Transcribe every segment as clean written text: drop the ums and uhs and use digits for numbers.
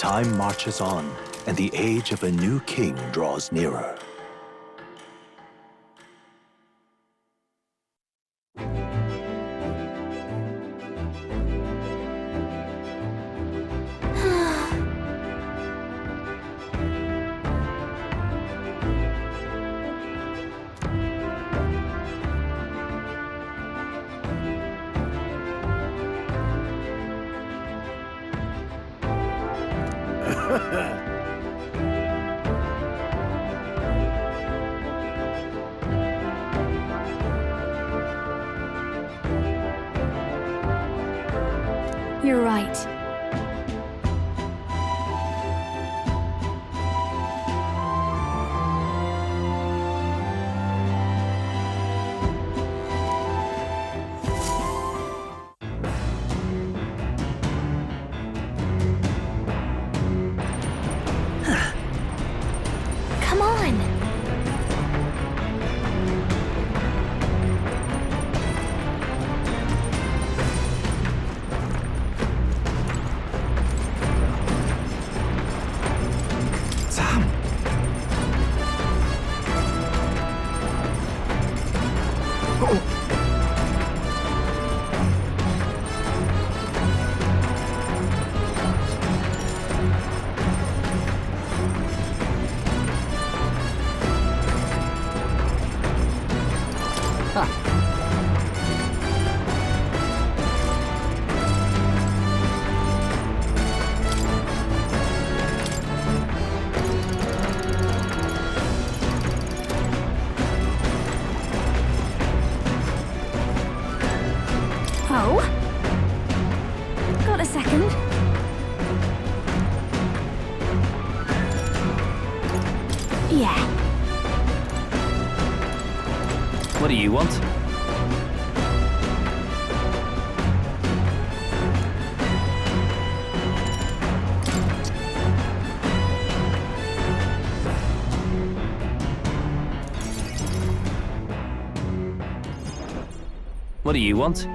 Time marches on, and the age of a new king draws nearer. You're right. Come on! Sam! Oh! Oh? Got a second? Yeah. What do you want? What do you want?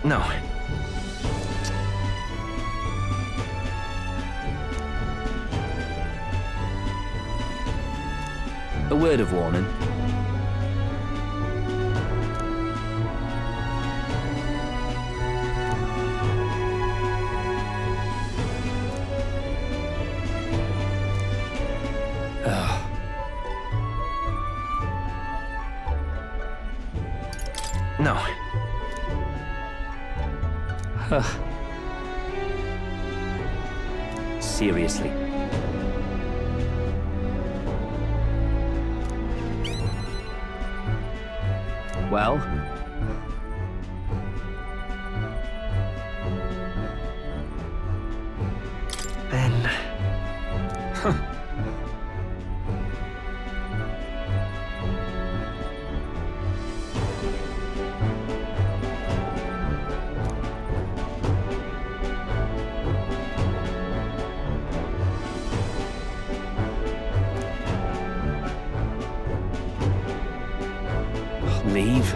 No. A word of warning. No. Seriously. Well? Then... Leave?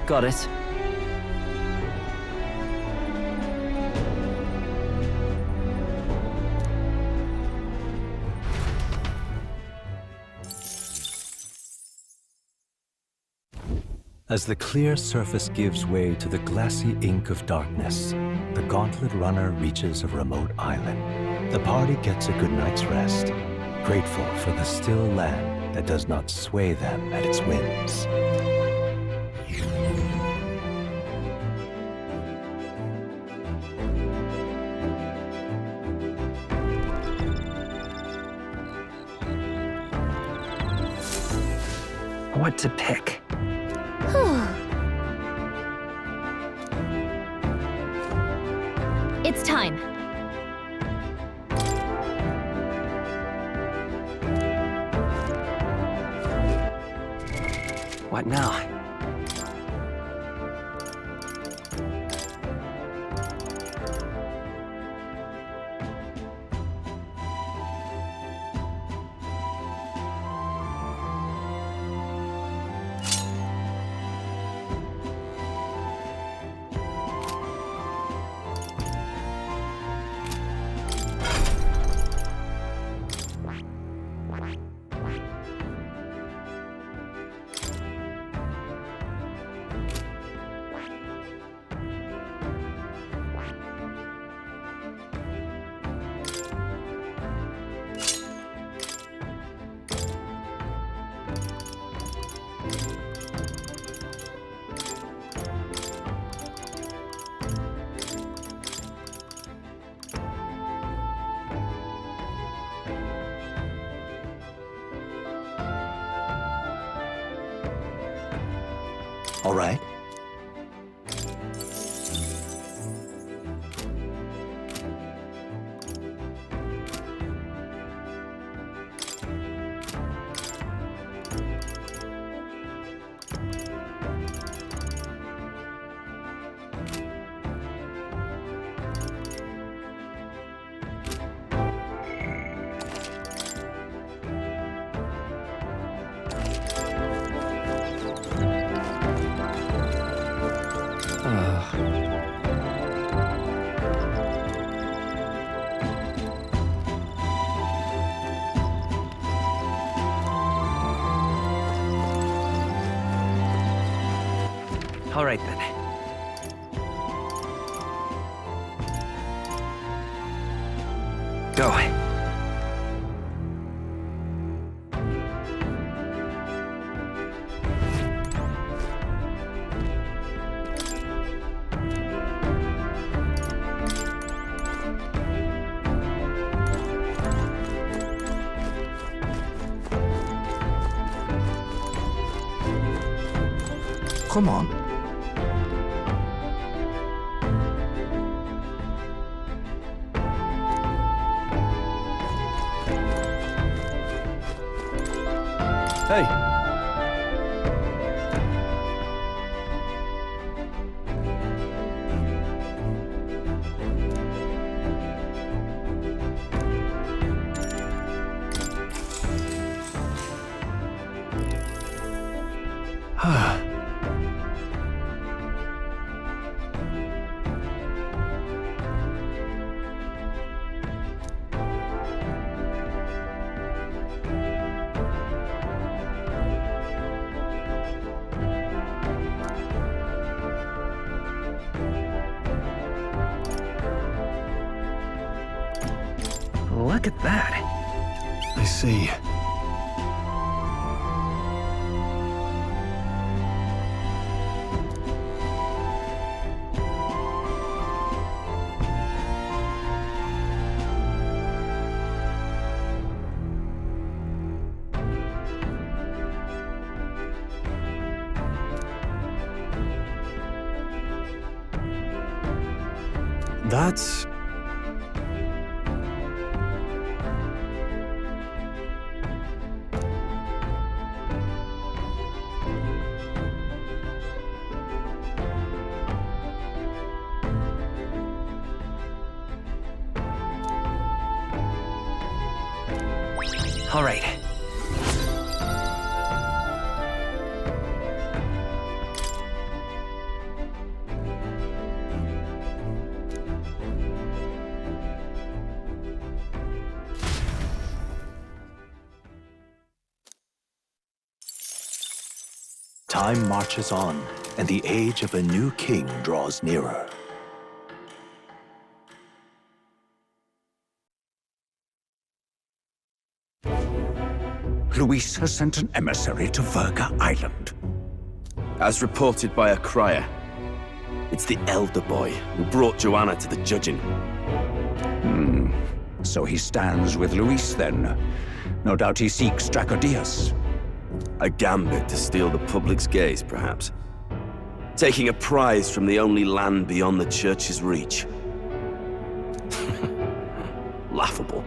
Got it. As the clear surface gives way to the glassy ink of darkness, the gauntlet runner reaches a remote island. The party gets a good night's rest, grateful for the still land that does not sway them at its whims. what to pick. It's time. What now? All right. All right then. Go. Come on. Hey. Look at that. I see. That's... All right. Time marches on, and the age of a new king draws nearer. Luis has sent an emissary to Verga Island. As reported by a crier, it's the elder boy who brought Joanna to the judging. So he stands with Luis then. No doubt he seeks Dracodius. A gambit to steal the public's gaze, perhaps. Taking a prize from the only land beyond the church's reach. Laughable.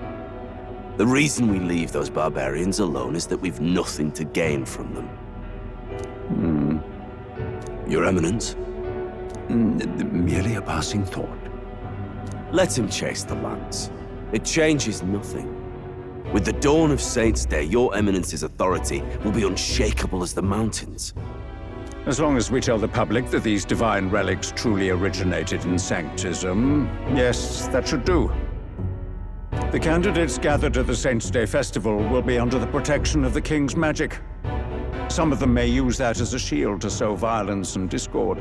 The reason we leave those barbarians alone is that we've nothing to gain from them. Your Eminence? Merely a passing thought. Let him chase the lance. It changes nothing. With the dawn of Saints' Day, your Eminence's authority will be unshakable as the mountains. As long as we tell the public that these divine relics truly originated in Sanctism, yes, that should do. The candidates gathered at the Saints' Day Festival will be under the protection of the King's magic. Some of them may use that as a shield to sow violence and discord.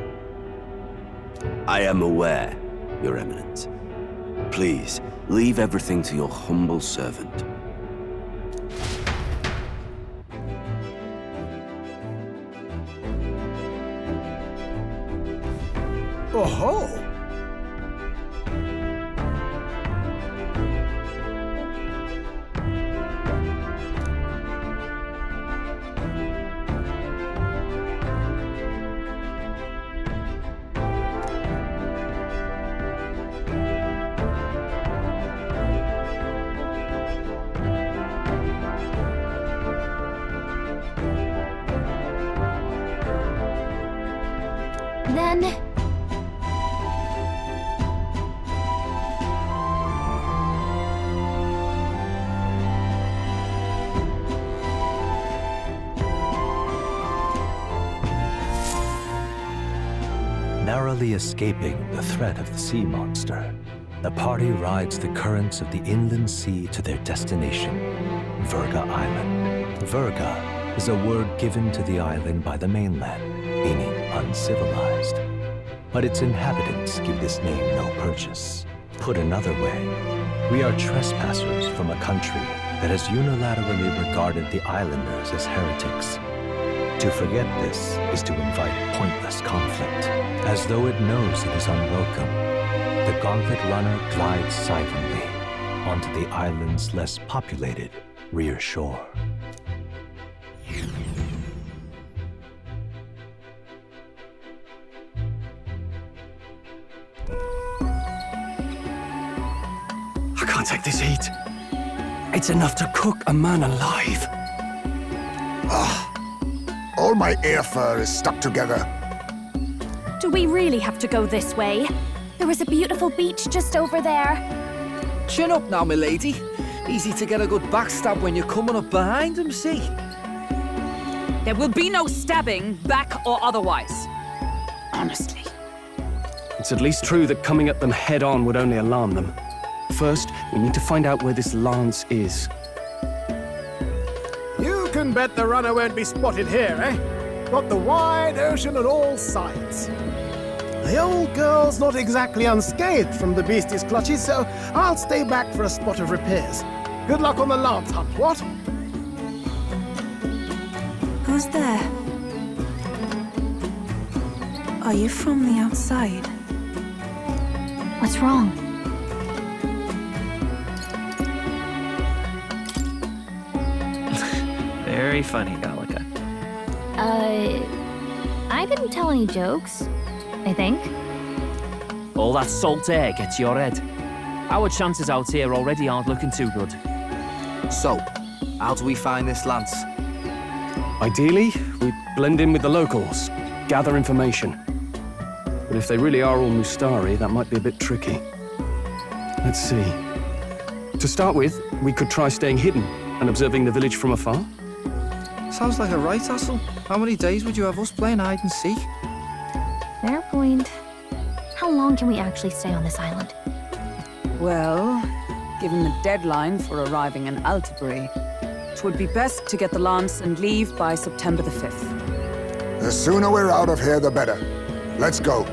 I am aware, Your Eminence. Please, leave everything to your humble servant. Oh-ho! Then... Narrowly escaping the threat of the sea monster, the party rides the currents of the inland sea to their destination, Verga Island. Verga is a word given to the island by the mainland, meaning uncivilized. But its inhabitants give this name no purchase. Put another way, we are trespassers from a country that has unilaterally regarded the islanders as heretics. To forget this is to invite pointless conflict. As though it knows it is unwelcome, the Gauntlet Runner glides silently onto the island's less populated rear shore. I can't take this heat. It's enough to cook a man alive. All my air fur is stuck together. Do we really have to go this way? There is a beautiful beach just over there. Chin up now, milady. Easy to get a good backstab when you're coming up behind him, see? There will be no stabbing, back or otherwise. Honestly. It's at least true that coming at them head-on would only alarm them. First, we need to find out where this lance is. You can bet the runner won't be spotted here, eh? Got the wide ocean on all sides. The old girl's not exactly unscathed from the beastie's clutches, so I'll stay back for a spot of repairs. Good luck on the lance hunt, what? Who's there? Are you from the outside? What's wrong? Very funny, Gallica. I didn't tell any jokes, I think. All that salt air gets your head. Our chances out here already aren't looking too good. So, how do we find this lance? Ideally, we blend in with the locals, gather information. But if they really are all Mustari, that might be a bit tricky. Let's see. To start with, we could try staying hidden and observing the village from afar. Sounds like a right hassle. How many days would you have us playing hide and seek? Fair point. How long can we actually stay on this island? Well, given the deadline for arriving in Altabury, it would be best to get the lance and leave by September the 5th. The sooner we're out of here, the better. Let's go.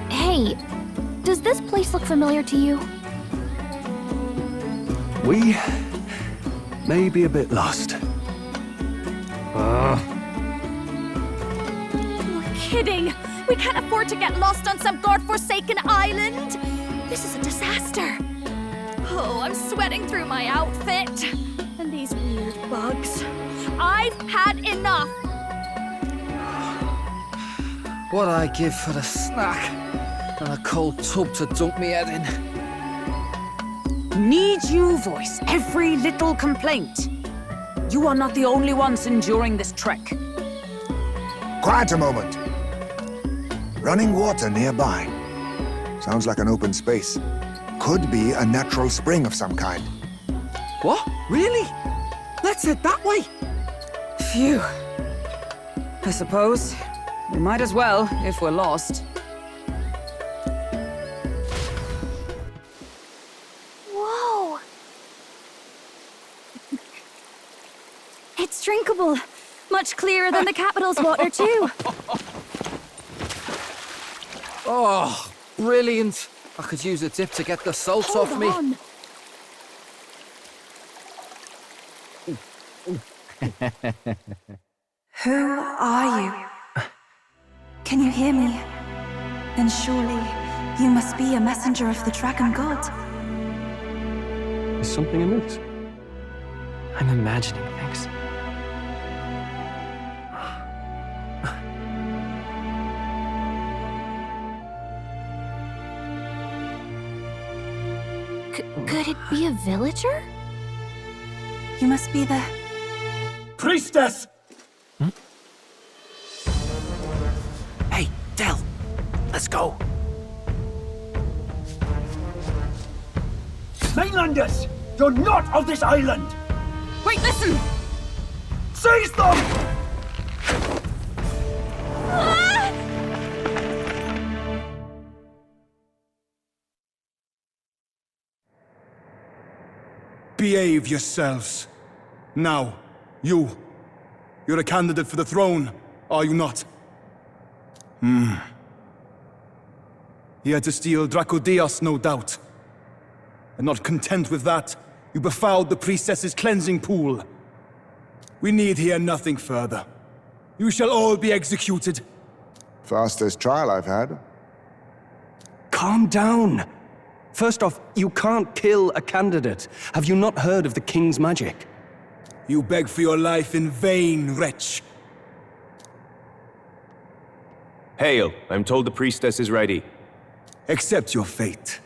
Hey, does this place look familiar to you? We may be a bit lost. You're kidding! We can't afford to get lost on some godforsaken island! This is a disaster. Oh, I'm sweating through my outfit. And these weird bugs. I've had enough. What I give for a snack and a cold tub to dunk me head in. Need you voice every little complaint? You are not the only ones enduring this trek. Quiet a moment. Running water nearby. Sounds like an open space. Could be a natural spring of some kind. What? Really? Let's head that way. Phew. I suppose we might as well if we're lost. Whoa! It's drinkable. Much clearer than the capital's water, too. Oh, brilliant. I could use a dip to get the salt off me. On. Who are you? Can you hear me? Then surely you must be a messenger of the Dragon God. Is something amiss? I'm imagining things. Could it be a villager? You must be the... Priestess! Hey, Del, let's go. Mainlanders! You're not of this island! Wait, listen! Seize them! Behave yourselves. Now, you're a candidate for the throne, are you not? Here to steal Dracodios, no doubt. And not content with that, you befouled the priestess's cleansing pool. We need hear nothing further. You shall all be executed. Fastest trial I've had. Calm down. First off, you can't kill a candidate. Have you not heard of the king's magic? You beg for your life in vain, wretch. Hail, I'm told the priestess is ready. Accept your fate.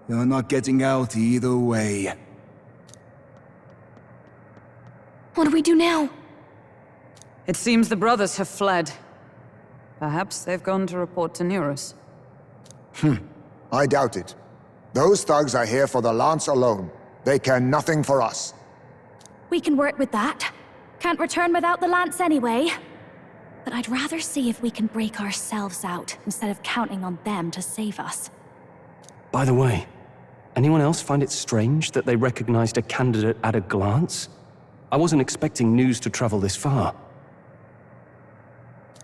You're not getting out either way. What do we do now? It seems the brothers have fled. Perhaps they've gone to report to Neurus. I doubt it. Those thugs are here for the lance alone. They care nothing for us. We can work with that. Can't return without the lance anyway. But I'd rather see if we can break ourselves out, instead of counting on them to save us. By the way, anyone else find it strange that they recognized a candidate at a glance? I wasn't expecting news to travel this far.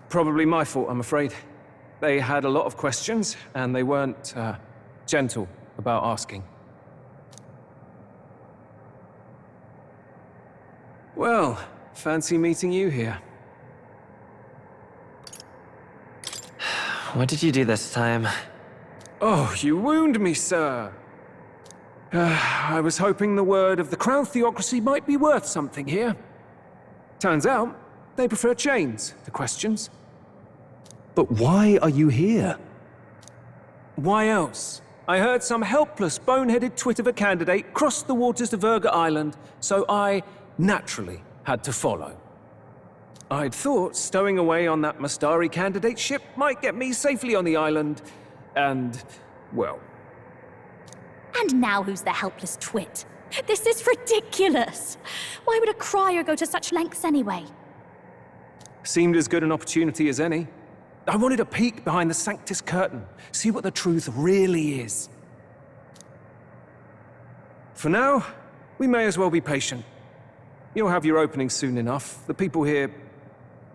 Probably my fault, I'm afraid. They had a lot of questions, and they weren't, gentle about asking. Well, fancy meeting you here. What did you do this time? Oh, you wound me, sir. I was hoping the word of the Crown Theocracy might be worth something here. Turns out, they prefer chains to questions. But why are you here? Why else? I heard some helpless, boneheaded twit of a candidate crossed the waters to Verga Island, so I, naturally, had to follow. I'd thought stowing away on that Mastari candidate ship might get me safely on the island, and, well... And now who's the helpless twit? This is ridiculous! Why would a crier go to such lengths anyway? Seemed as good an opportunity as any. I wanted a peek behind the Sanctus curtain, see what the truth really is. For now, we may as well be patient. You'll have your opening soon enough. The people here,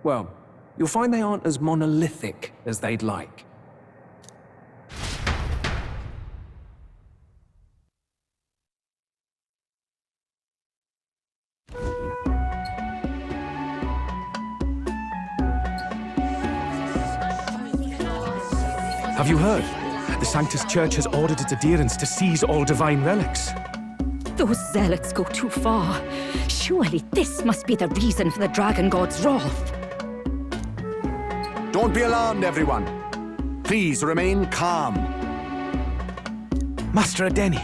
well, you'll find they aren't as monolithic as they'd like. Have you heard? The Sanctus Church has ordered its adherents to seize all divine relics. Those zealots go too far. Surely this must be the reason for the Dragon God's wrath. Don't be alarmed, everyone. Please remain calm. Master Adeni.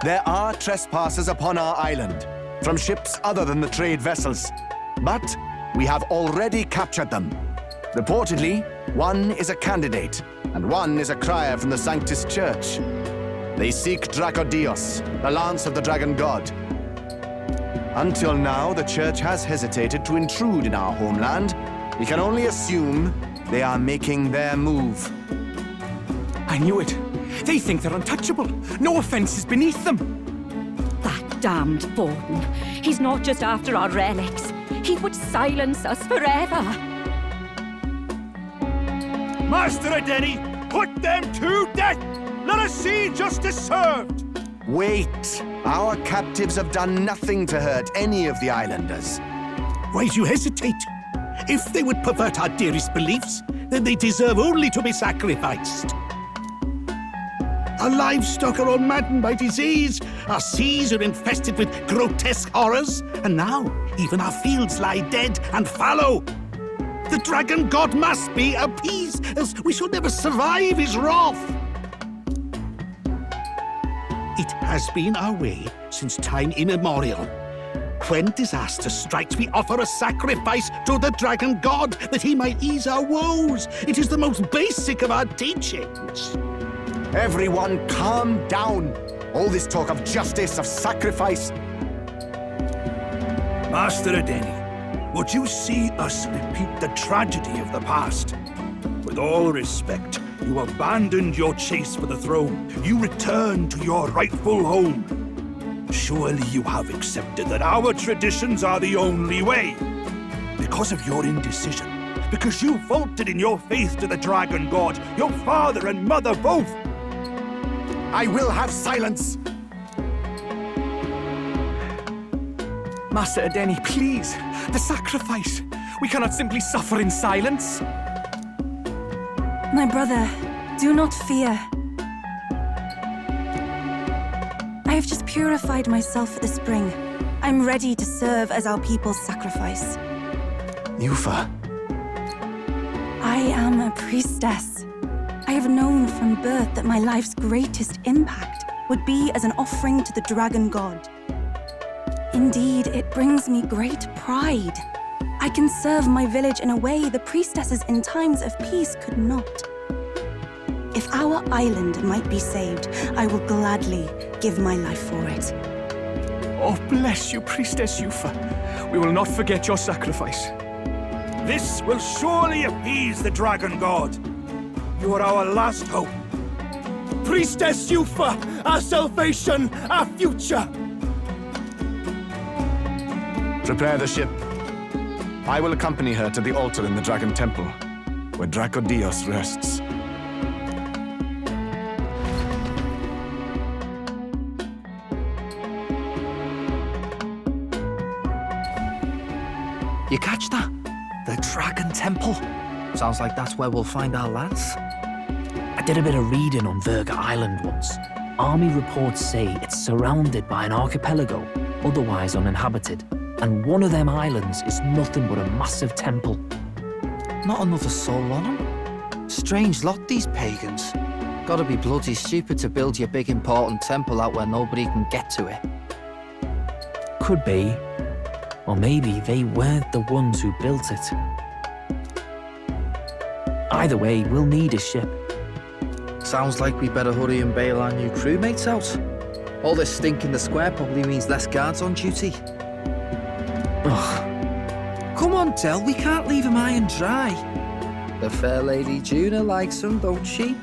There are trespassers upon our island, from ships other than the trade vessels. But we have already captured them. Reportedly, one is a candidate, and one is a crier from the Sanctus Church. They seek Dracodios, the lance of the Dragon God. Until now, the Church has hesitated to intrude in our homeland. We can only assume they are making their move. I knew it. They think they're untouchable. No offense is beneath them. That damned Borden. He's not just after our relics. He would silence us forever. Master Adeni, put them to death! Let us see justice served! Wait! Our captives have done nothing to hurt any of the islanders. Why do you hesitate? If they would pervert our dearest beliefs, then they deserve only to be sacrificed. Our livestock are all maddened by disease, our seas are infested with grotesque horrors, and now even our fields lie dead and fallow. The Dragon God must be appeased, else we shall never survive his wrath. It has been our way since time immemorial. When disaster strikes, we offer a sacrifice to the Dragon God that he might ease our woes. It is the most basic of our teachings. Everyone calm down. All this talk of justice, of sacrifice. Master Adeni, would you see us repeat the tragedy of the past? With all respect, you abandoned your chase for the throne. You returned to your rightful home. Surely you have accepted that our traditions are the only way. Because of your indecision, because you faltered in your faith to the Dragon God, your father and mother both. I will have silence! Master Adeni, please. The sacrifice. We cannot simply suffer in silence. My brother, do not fear. I have just purified myself for the spring. I'm ready to serve as our people's sacrifice. Yufa. I am a priestess. I have known from birth that my life's greatest impact would be as an offering to the Dragon God. Indeed, it brings me great pride. I can serve my village in a way the priestesses in times of peace could not. If our island might be saved, I will gladly give my life for it. Oh, bless you, Priestess Yufa. We will not forget your sacrifice. This will surely appease the Dragon God. You are our last hope. Priestess Yufa, our salvation, our future. Prepare the ship. I will accompany her to the altar in the Dragon Temple, where Dracodios rests. You catch that? The Dragon Temple. Sounds like that's where we'll find our lance. I did a bit of reading on Verga Island once. Army reports say it's surrounded by an archipelago, otherwise uninhabited. And one of them islands is nothing but a massive temple. Not another soul on them? Strange lot, these pagans. Gotta be bloody stupid to build your big important temple out where nobody can get to it. Could be. Or maybe they weren't the ones who built it. Either way, we'll need a ship. Sounds like we better hurry and bail our new crewmates out. All this stink in the square probably means less guards on duty. Ugh. Come on, Del, we can't leave him high and dry. The fair lady Juna likes him, don't she?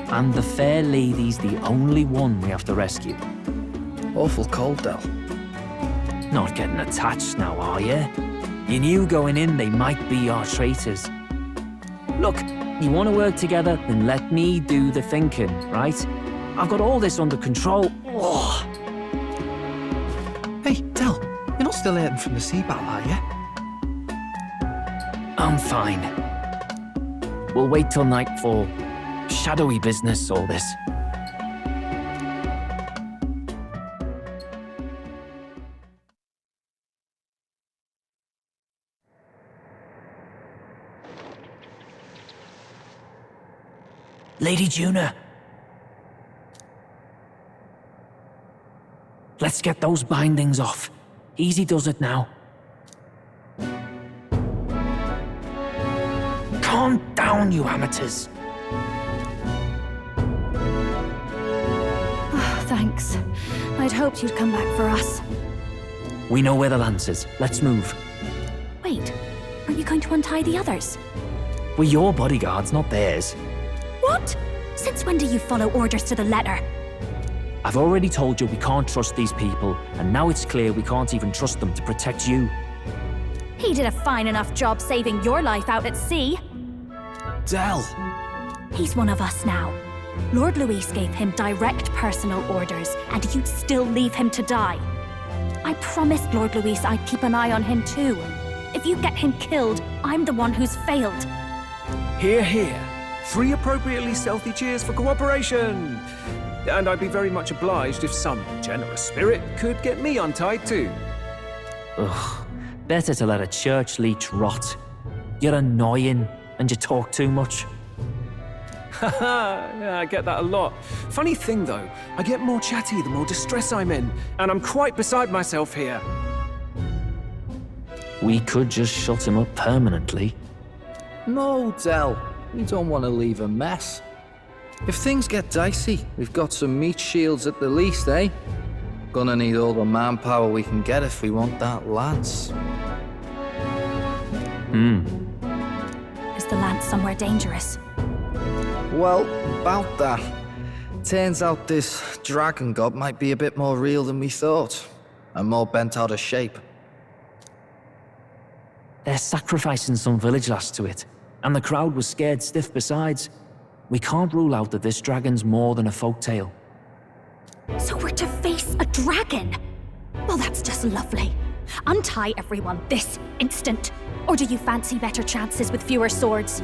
And the fair lady's the only one we have to rescue. Awful cold, Del. Not getting attached now, are you? You knew going in they might be our traitors. Look, you want to work together, then let me do the thinking, right? I've got all this under control. Oh. Hey, Del, you're not still hurting from the sea battle, are you? I'm fine. We'll wait till nightfall. shadowy business, all this. Lady Juna. Let's get those bindings off. Easy does it now. Calm down, you amateurs. Thanks. I'd hoped you'd come back for us. We know where the lance is. Let's move. Wait, aren't you going to untie the others? We're your bodyguards, not theirs. What? Since when do you follow orders to the letter? I've already told you we can't trust these people, and now it's clear we can't even trust them to protect you. He did a fine enough job saving your life out at sea. Del! He's one of us now. Lord Luis gave him direct personal orders, and you'd still leave him to die. I promised Lord Luis I'd keep an eye on him too. If you get him killed, I'm the one who's failed. Hear, hear. 3 appropriately stealthy cheers for cooperation. And I'd be very much obliged if some generous spirit could get me untied too. Ugh, better to let a church leech rot. You're annoying, and you talk too much. Haha, yeah, I get that a lot. Funny thing though, I get more chatty the more distress I'm in, and I'm quite beside myself here. We could just shut him up permanently. No, Del. We don't want to leave a mess. If things get dicey, we've got some meat shields at the least, eh? Gonna need all the manpower we can get if we want that lance. Is the lance somewhere dangerous? Well, about that. Turns out this dragon god might be a bit more real than we thought, and more bent out of shape. They're sacrificing some village lass to it, and the crowd was scared stiff besides. We can't rule out that this dragon's more than a folktale. So we're to face a dragon? Well, that's just lovely. Untie everyone this instant. Or do you fancy better chances with fewer swords?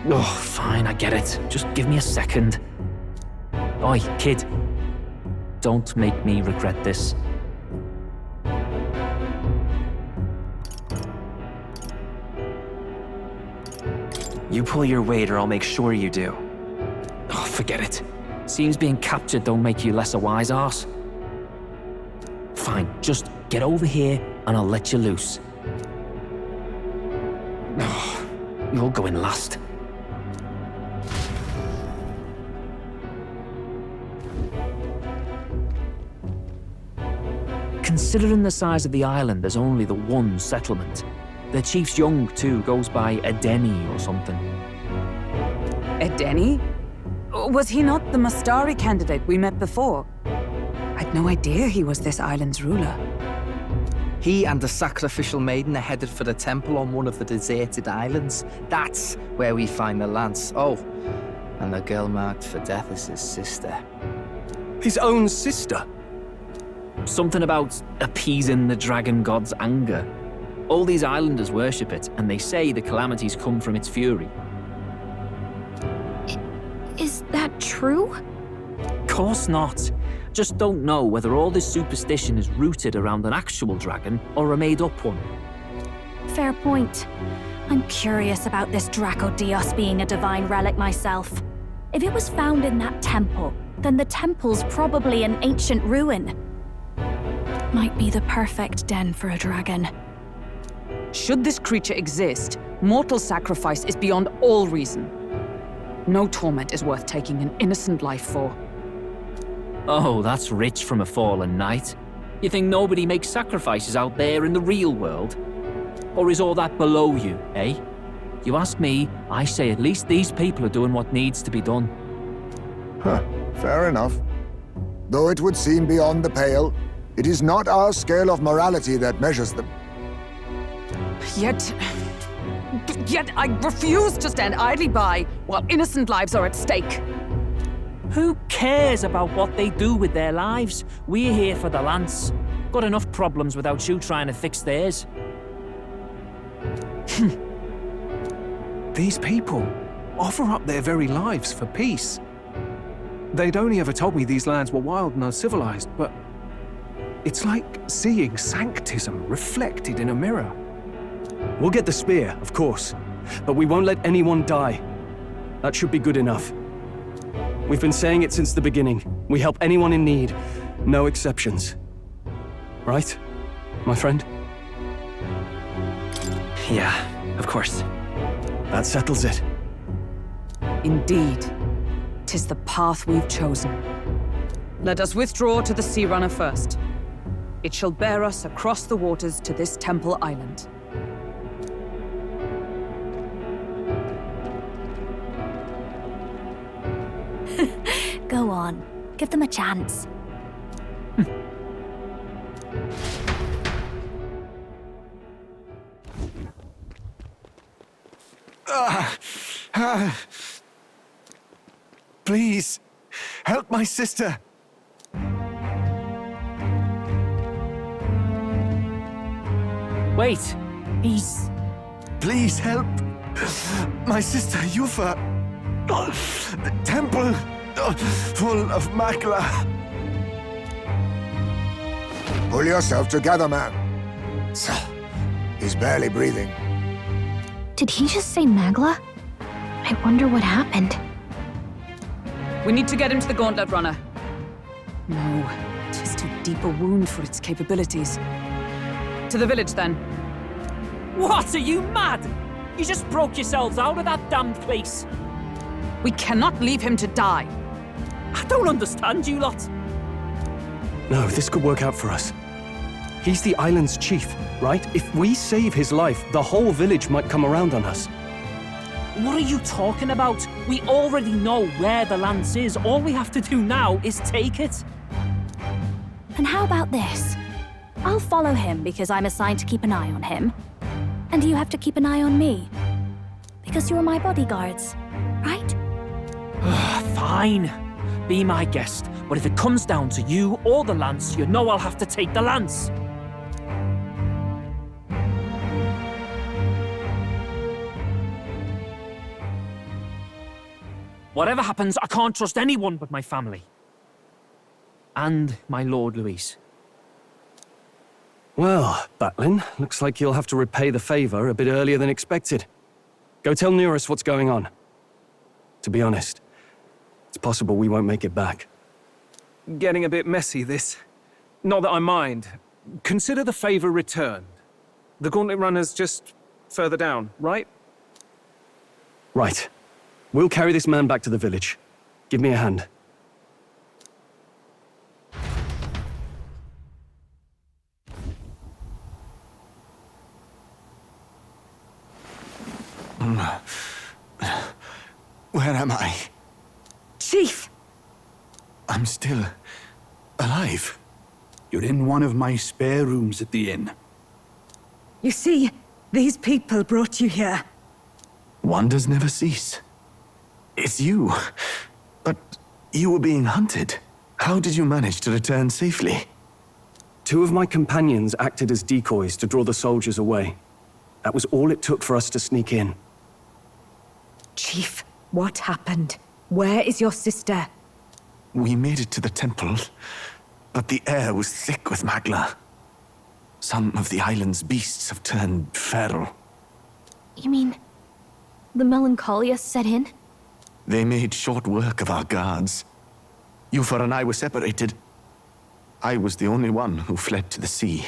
Oh, fine, I get it. Just give me a second. Oi, kid. Don't make me regret this. You pull your weight or I'll make sure you do. Oh, forget it. Seems being captured don't make you less a wise arse. Fine, just get over here and I'll let you loose. Oh, you're going last. Considering the size of the island, there's only the one settlement. The chief's young, too, goes by Edeni or something. Edeni? Was he not the Mastari candidate we met before? I'd no idea he was this island's ruler. He and the sacrificial maiden are headed for the temple on one of the deserted islands. That's where we find the lance. Oh, and the girl marked for death is his sister. His own sister? Something about appeasing the dragon god's anger. All these islanders worship it, and they say the calamities come from its fury. Is that true? Course not. Just don't know whether all this superstition is rooted around an actual dragon or a made-up one. Fair point. I'm curious about this Dracodios being a divine relic myself. If it was found in that temple, then the temple's probably an ancient ruin. Might be the perfect den for a dragon. Should this creature exist, mortal sacrifice is beyond all reason. No torment is worth taking an innocent life for. Oh, that's rich from a fallen knight. You think nobody makes sacrifices out there in the real world? Or is all that below you, eh? You ask me, I say at least these people are doing what needs to be done. Huh, fair enough. Though it would seem beyond the pale, it is not our scale of morality that measures them. Yet I refuse to stand idly by while innocent lives are at stake. Who cares about what they do with their lives? We're here for the lance. Got enough problems without you trying to fix theirs. These people, offer up their very lives for peace. They'd only ever told me these lands were wild and uncivilized, but it's like seeing sanctism reflected in a mirror. We'll get the spear, of course, but we won't let anyone die. That should be good enough. We've been saying it since the beginning. We help anyone in need, no exceptions. Right, my friend? Yeah, of course. That settles it. Indeed. 'Tis the path we've chosen. Let us withdraw to the Sea Runner first. It shall bear us across the waters to this temple island. Go on. Give them a chance. Please, help my sister. Wait, he's... Please help my sister Yufa. The temple full of Magla. Pull yourself together, man. He's barely breathing. Did he just say Magla? I wonder what happened. We need to get him to the Gauntlet Runner. No, it is too deep a wound for its capabilities. To the village, then. What, are you mad? You just broke yourselves out of that damned place. We cannot leave him to die. I don't understand you lot. No, this could work out for us. He's the island's chief, right? If we save his life, the whole village might come around on us. What are you talking about? We already know where the lance is. All we have to do now is take it. And how about this? I'll follow him because I'm assigned to keep an eye on him. And you have to keep an eye on me. Because you're my bodyguards, right? Fine. Be my guest. But if it comes down to you or the lance, you know I'll have to take the lance. Whatever happens, I can't trust anyone but my family. And my Lord Luis. Well, Batlin, looks like you'll have to repay the favor a bit earlier than expected. Go tell Nearest what's going on. To be honest, it's possible we won't make it back. Getting a bit messy, this. Not that I mind. Consider the favor returned. The Gauntlet Runner's just further down, right? Right. We'll carry this man back to the village. Give me a hand. Where am I? Chief! I'm still alive. You're in one of my spare rooms at the inn. You see, these people brought you here. Wonders never cease. It's you. But you were being hunted. How did you manage to return safely? 2 of my companions acted as decoys to draw the soldiers away. That was all it took for us to sneak in. Chief, what happened? Where is your sister? We made it to the temple, but the air was thick with Magla. Some of the island's beasts have turned feral. You mean the melancholia set in? They made short work of our guards. Yufa and I were separated. I was the only one who fled to the sea.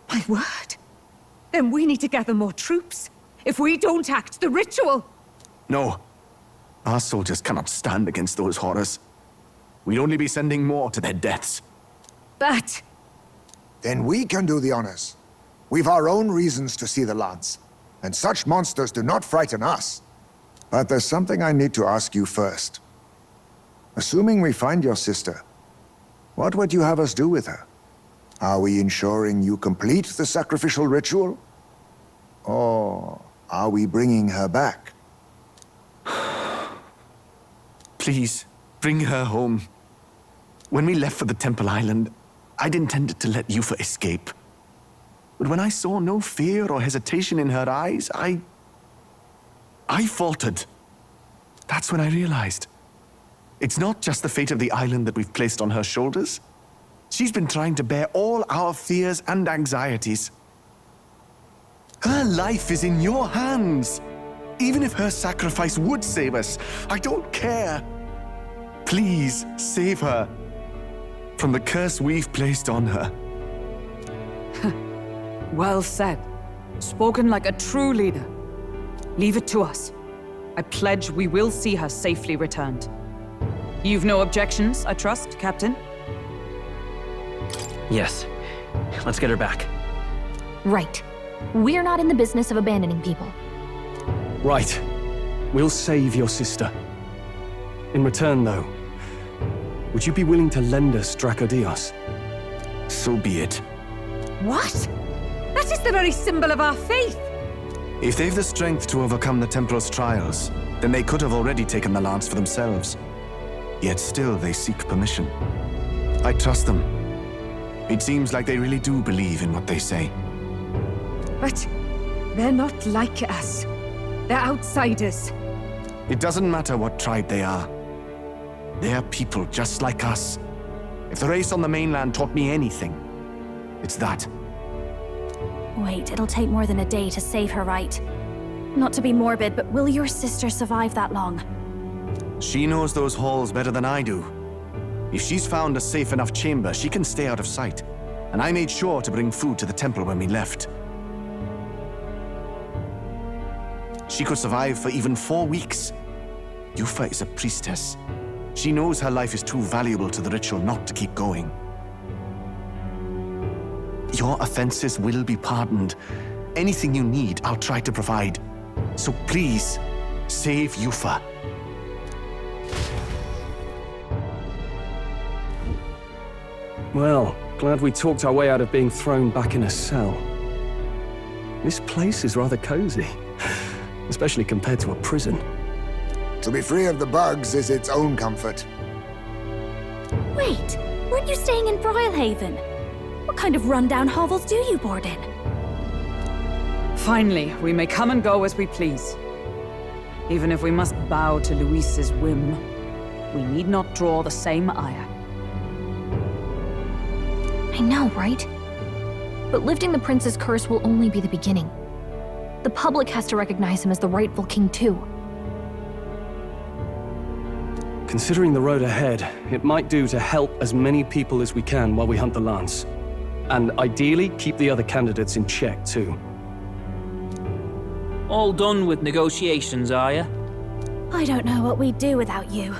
My word. Then we need to gather more troops. If we don't act, the ritual... No. Our soldiers cannot stand against those horrors. We'd only be sending more to their deaths. But... Then we can do the honors. We've our own reasons to see the lance, and such monsters do not frighten us. But there's something I need to ask you first. Assuming we find your sister, what would you have us do with her? Are we ensuring you complete the sacrificial ritual? Or are we bringing her back? Please, bring her home. When we left for the Temple Island, I'd intended to let Yufa escape. But when I saw no fear or hesitation in her eyes, I faltered. That's when I realized. It's not just the fate of the island that we've placed on her shoulders. She's been trying to bear all our fears and anxieties. Her life is in your hands. Even if her sacrifice would save us, I don't care. Please, save her from the curse we've placed on her. Well said. Spoken like a true leader. Leave it to us. I pledge we will see her safely returned. You've no objections, I trust, Captain? Yes. Let's get her back. Right. We're not in the business of abandoning people. Right. We'll save your sister. In return, though, would you be willing to lend us Dracodios? So be it. What? That is the very symbol of our faith! If they've the strength to overcome the Templars' trials, then they could have already taken the lance for themselves. Yet still they seek permission. I trust them. It seems like they really do believe in what they say. But they're not like us. They're outsiders. It doesn't matter what tribe they are. They're people just like us. If the race on the mainland taught me anything, it's that. Wait, it'll take more than a day to save her, right? Not to be morbid, but will your sister survive that long? She knows those halls better than I do. If she's found a safe enough chamber, she can stay out of sight. And I made sure to bring food to the temple when we left. She could survive for even 4 weeks. Yufa is a priestess. She knows her life is too valuable to the ritual not to keep going. Your offenses will be pardoned. Anything you need, I'll try to provide. So please, save Yufa. Well, glad we talked our way out of being thrown back in a cell. This place is rather cozy, especially compared to a prison. To be free of the bugs is its own comfort. Wait, weren't you staying in Broilhaven? What kind of rundown hovels do you board in? Finally, we may come and go as we please. Even if we must bow to Luis's whim, we need not draw the same ire. I know, right? But lifting the prince's curse will only be the beginning. The public has to recognize him as the rightful king too. Considering the road ahead, it might do to help as many people as we can while we hunt the lance. And ideally, keep the other candidates in check too. All done with negotiations, are you? I don't know what we'd do without you.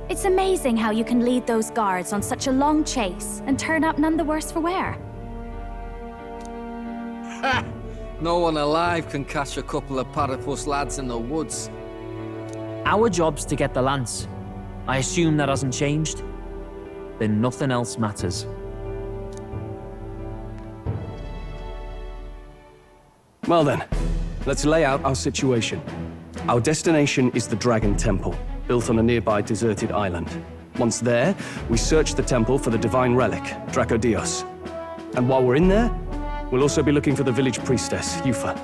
It's amazing how you can lead those guards on such a long chase and turn up none the worse for wear. Ha! No one alive can catch a couple of platypus lads in the woods. Our job's to get the lance. I assume that hasn't changed? Then nothing else matters. Well then, let's lay out our situation. Our destination is the Dragon Temple, built on a nearby deserted island. Once there, we search the temple for the divine relic, Dracodios. And while we're in there, we'll also be looking for the village priestess, Yufa.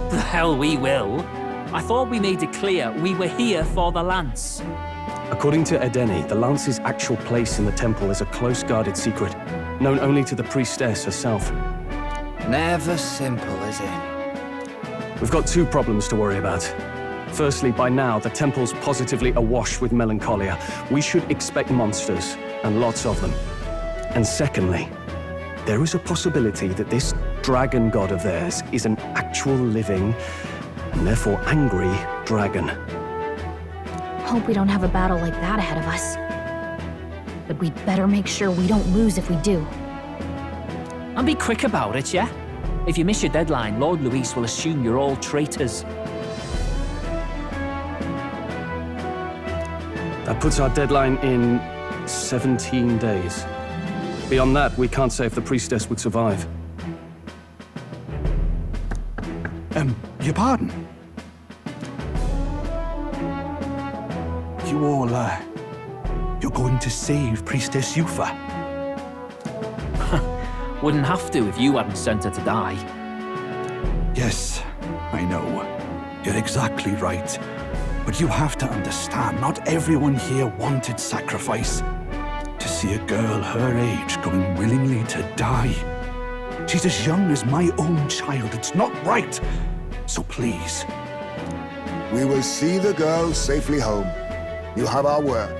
The hell we will. I thought we made it clear we were here for the lance. According to Edeni, the lance's actual place in the temple is a close-guarded secret, known only to the priestess herself. Never simple, is it? We've got 2 problems to worry about. Firstly, by now, the temple's positively awash with melancholia. We should expect monsters, and lots of them. And secondly, there is a possibility that this dragon god of theirs is an actual living, and therefore angry, dragon. Hope we don't have a battle like that ahead of us. But we'd better make sure we don't lose if we do. And be quick about it, yeah? If you miss your deadline, Lord Luis will assume you're all traitors. That puts our deadline in 17 days. Beyond that, we can't say if the priestess would survive. Your pardon? You all, you're going to save Priestess Yufa? Wouldn't have to if you hadn't sent her to die. Yes, I know. You're exactly right. But you have to understand, not everyone here wanted sacrifice. To see a girl her age going willingly to die. She's as young as my own child. It's not right. So please. We will see the girl safely home. You have our word.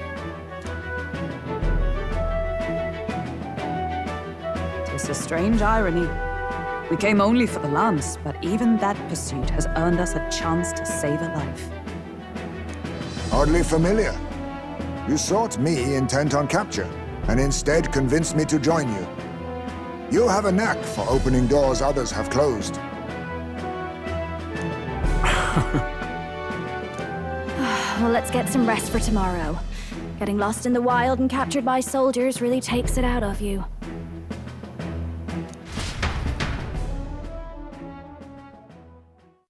It's a strange irony. We came only for the lance, but even that pursuit has earned us a chance to save a life. Oddly familiar. You sought me intent on capture, and instead convinced me to join you. You have a knack for opening doors others have closed. Well, let's get some rest for tomorrow. Getting lost in the wild and captured by soldiers really takes it out of you.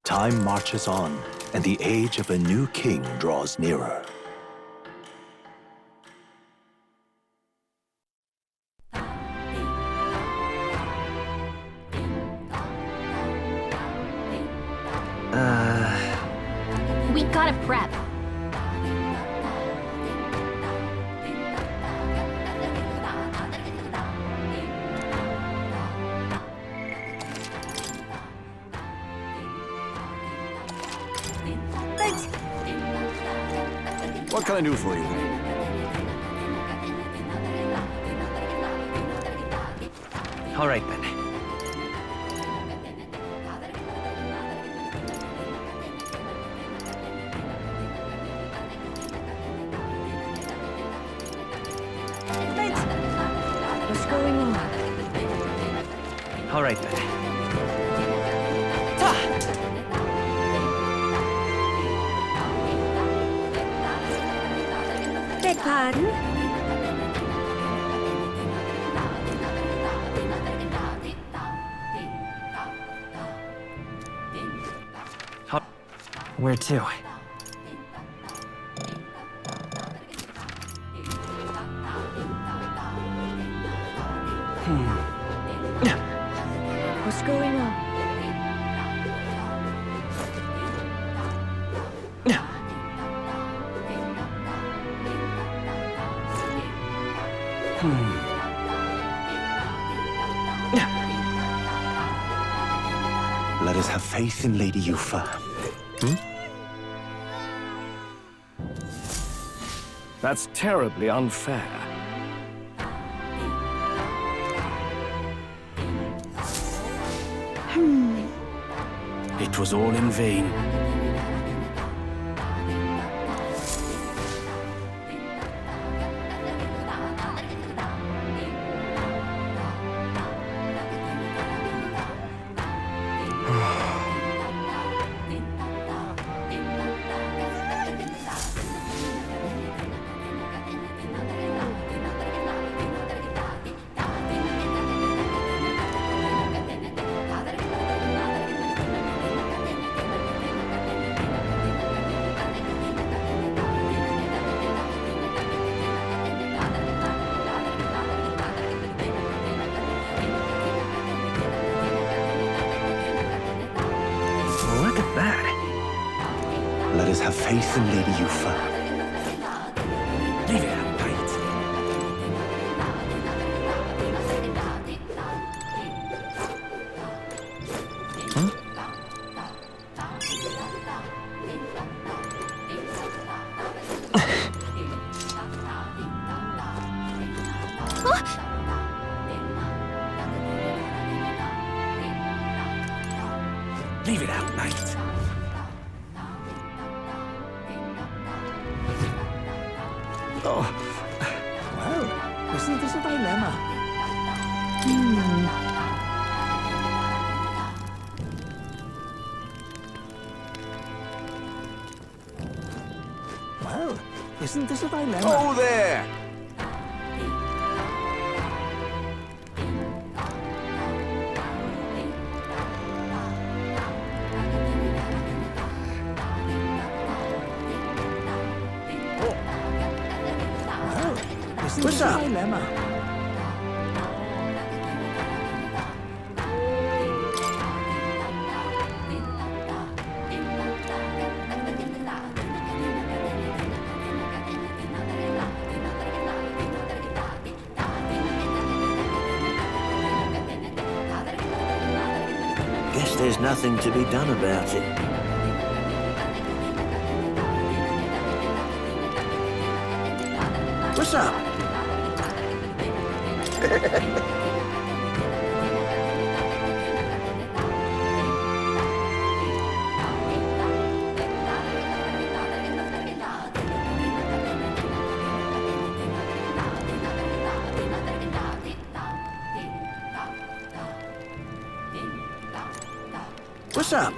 Time marches on, and the age of a new king draws nearer. We gotta prep. What can I do for you? All right, then. What's going on? All right, then. Beg pardon? Where to? What's going on? Let us have faith in Lady Yufa. That's terribly unfair. It was all in vain. Look at that. Let us have faith in Lady Yufa. Leave it at night. Leave it at night. Oh, well, isn't this a dilemma? Well, isn't this a dilemma? Oh, there! Isn't this a dilemma? there's nothing to be done about it. What's up? What's up?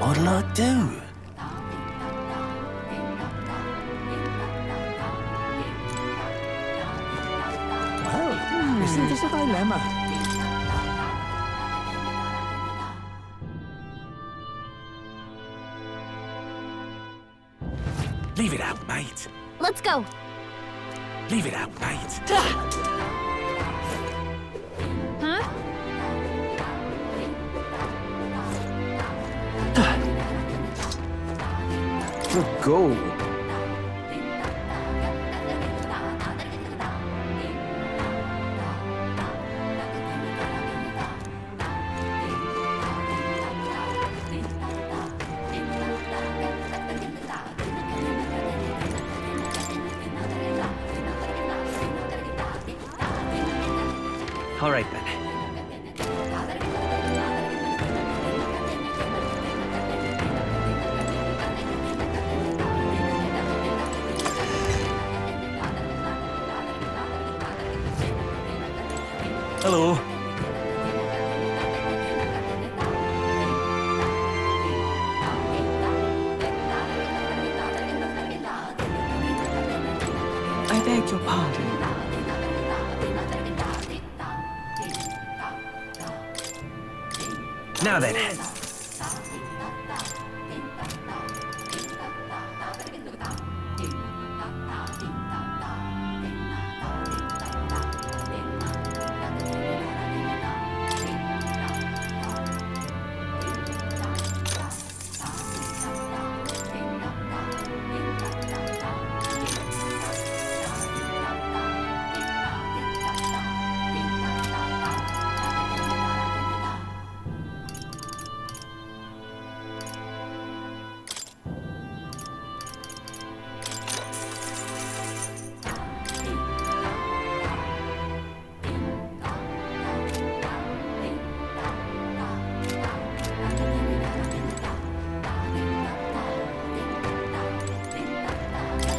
What'll I do? Well, isn't this a dilemma? Leave it out, mate. Let's go. Leave it out, mate. Huh? Good goal. All right, then. Hello. I beg your pardon. Now then.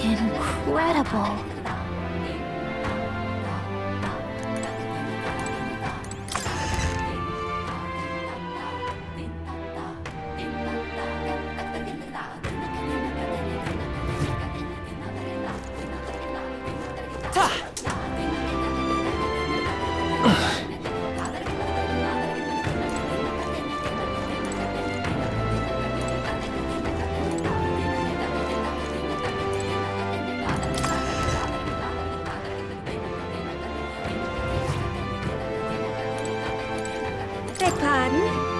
Incredible. Beg pardon?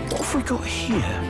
What have we got here?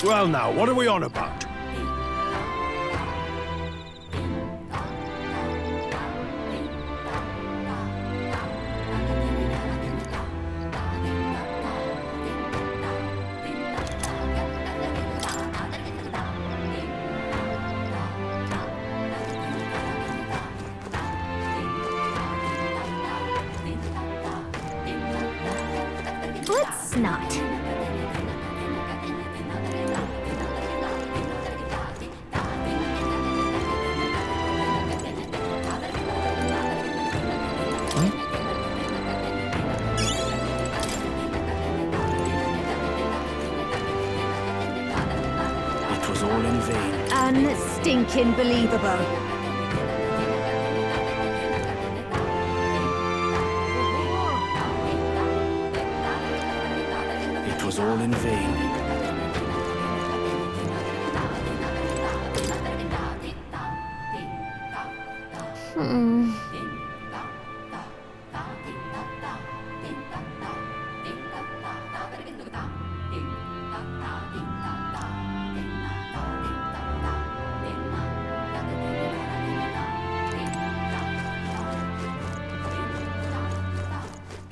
Well now, what are we on about? Let's not. It was all in vain. Unstinking believable. It was all in vain.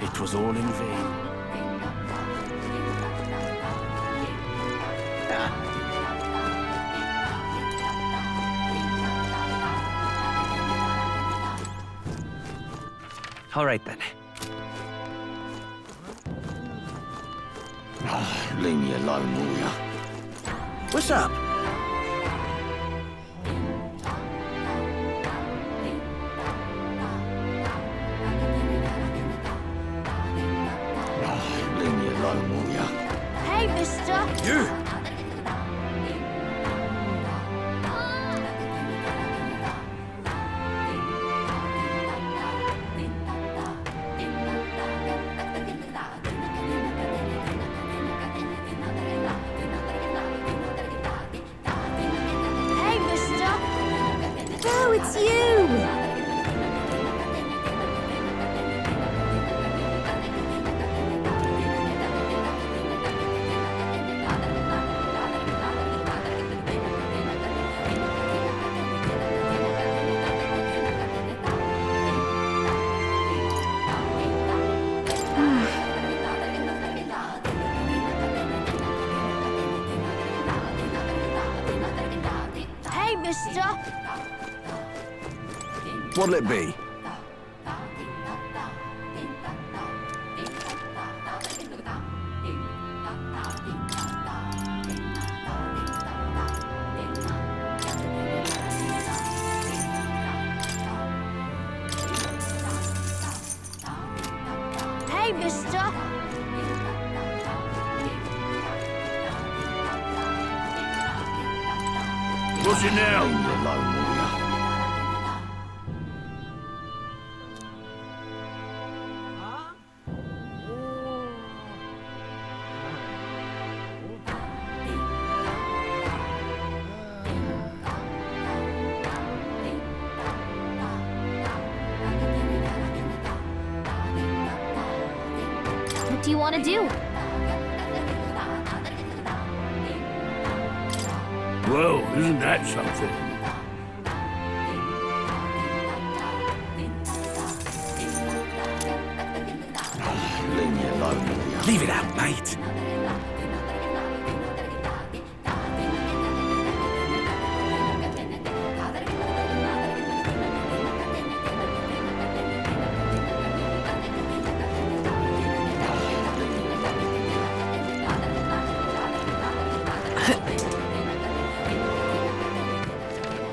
It was all in vain. All right then. Oh, leave me alone, will ya? What's up? Oh, leave me alone, will ya? Hey, mister! You! Hey, mister! Oh, it's you! Hey, mister! What'll it be? Hey, mister! What's it now? Leave me alone, will ya? What do you want to do? Whoa, isn't that something? Leave me alone, will ya? Leave it out, mate.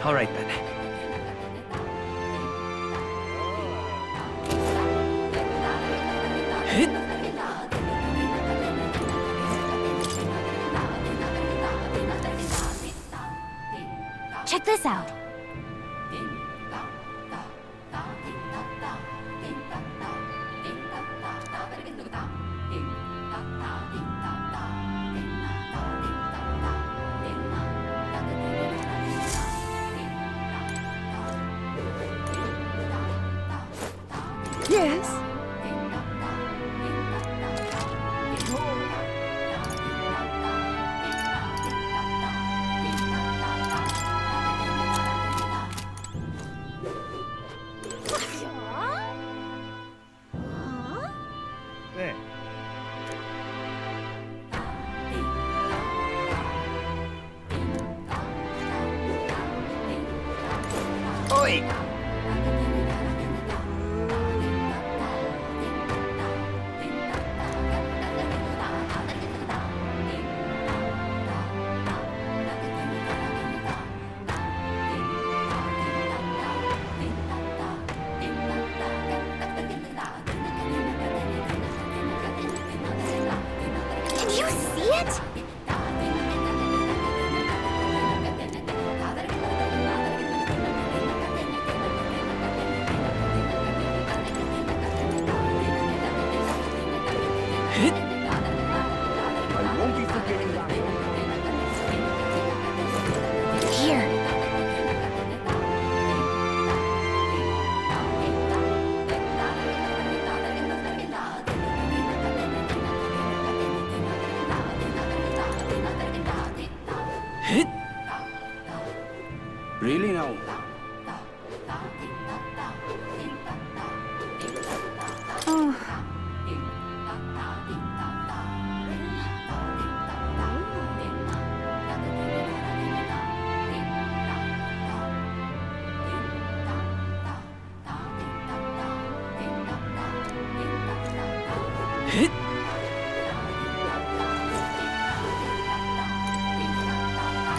All right then. Check this out. Yes? doing? Can you see it? I won't be forgetting that. Here. Really now? Oh.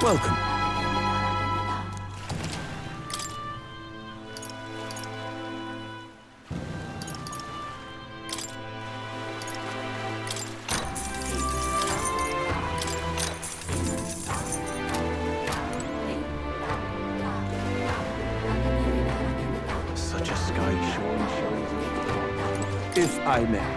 Welcome. Such a sky showing. If I may.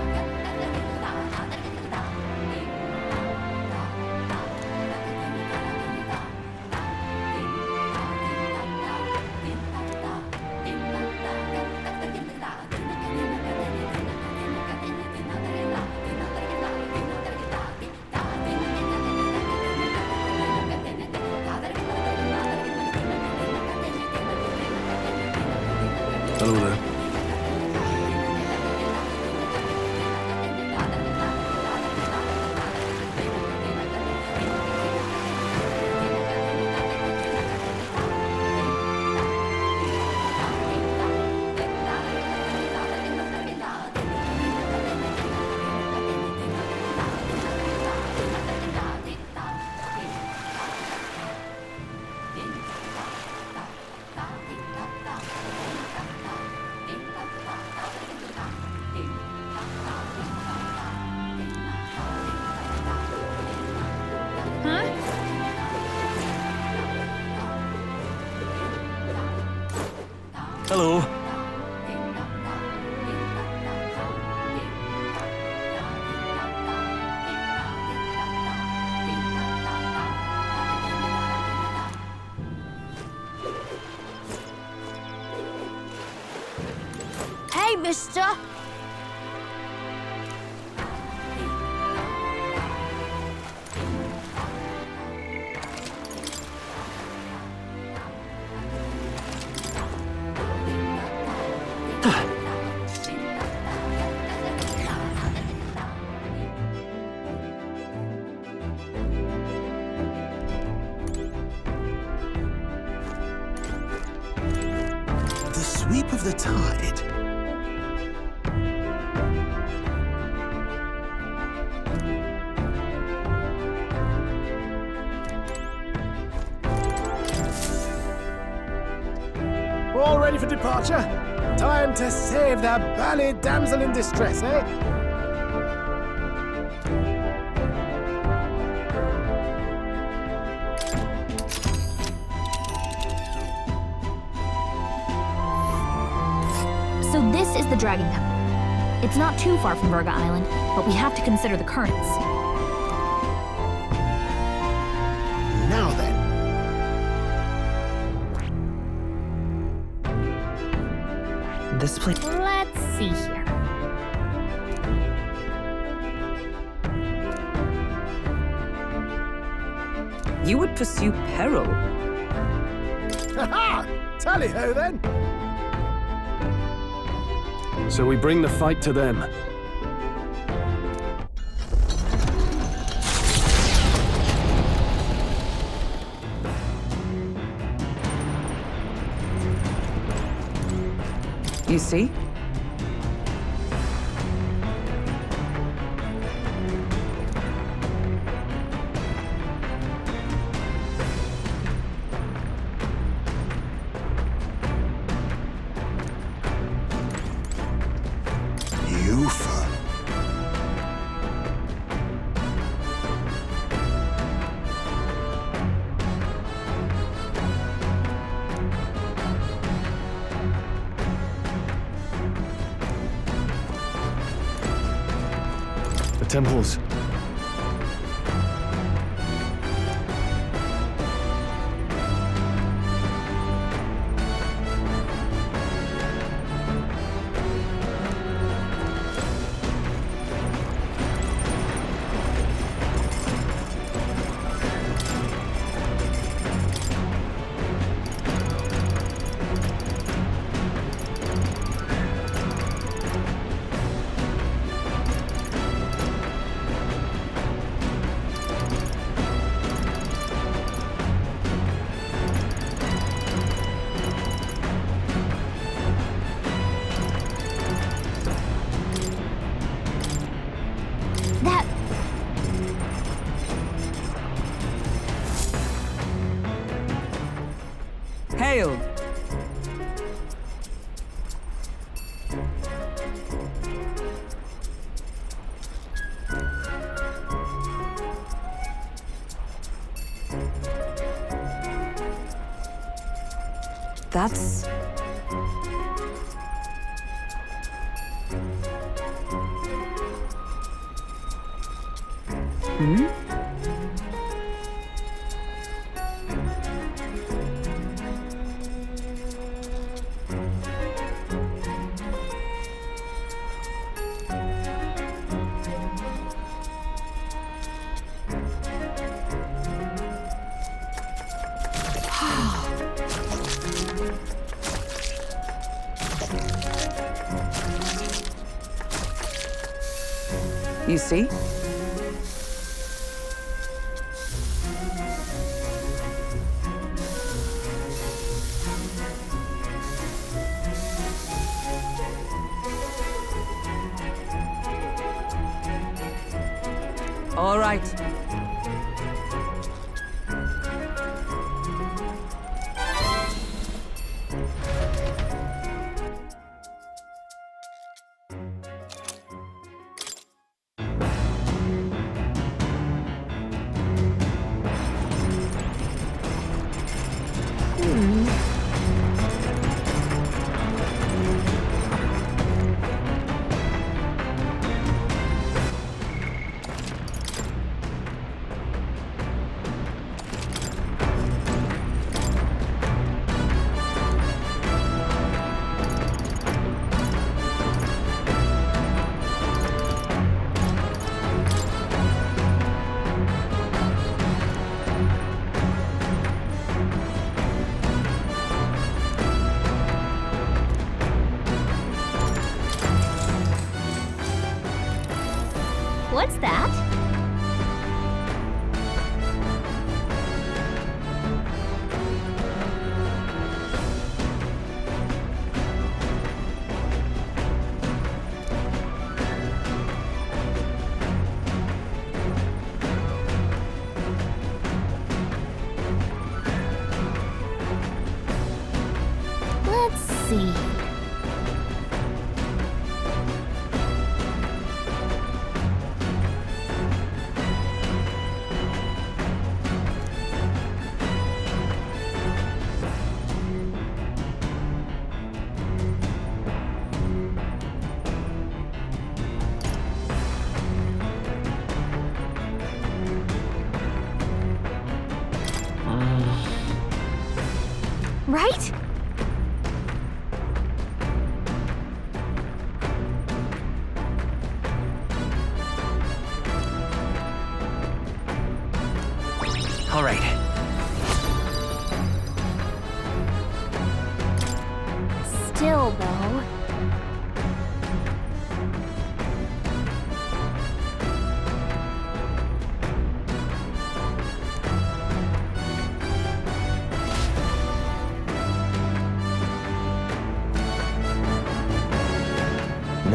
Hello there. Hello. Hey, mister. The sweep of the tide. All ready for departure? Time to save the bally damsel in distress, eh? So this is the Dragon Temple. It's not too far from Verga Island, but we have to consider the currents. Now then. This place. Let's see here. You would pursue peril. Ha-ha! Tally-ho then! So we bring the fight to them. You see? Yufa. The temples. That... Hail! That's... Hmm? You see? All right. What's that? Let's see. Right? All right. Still, though.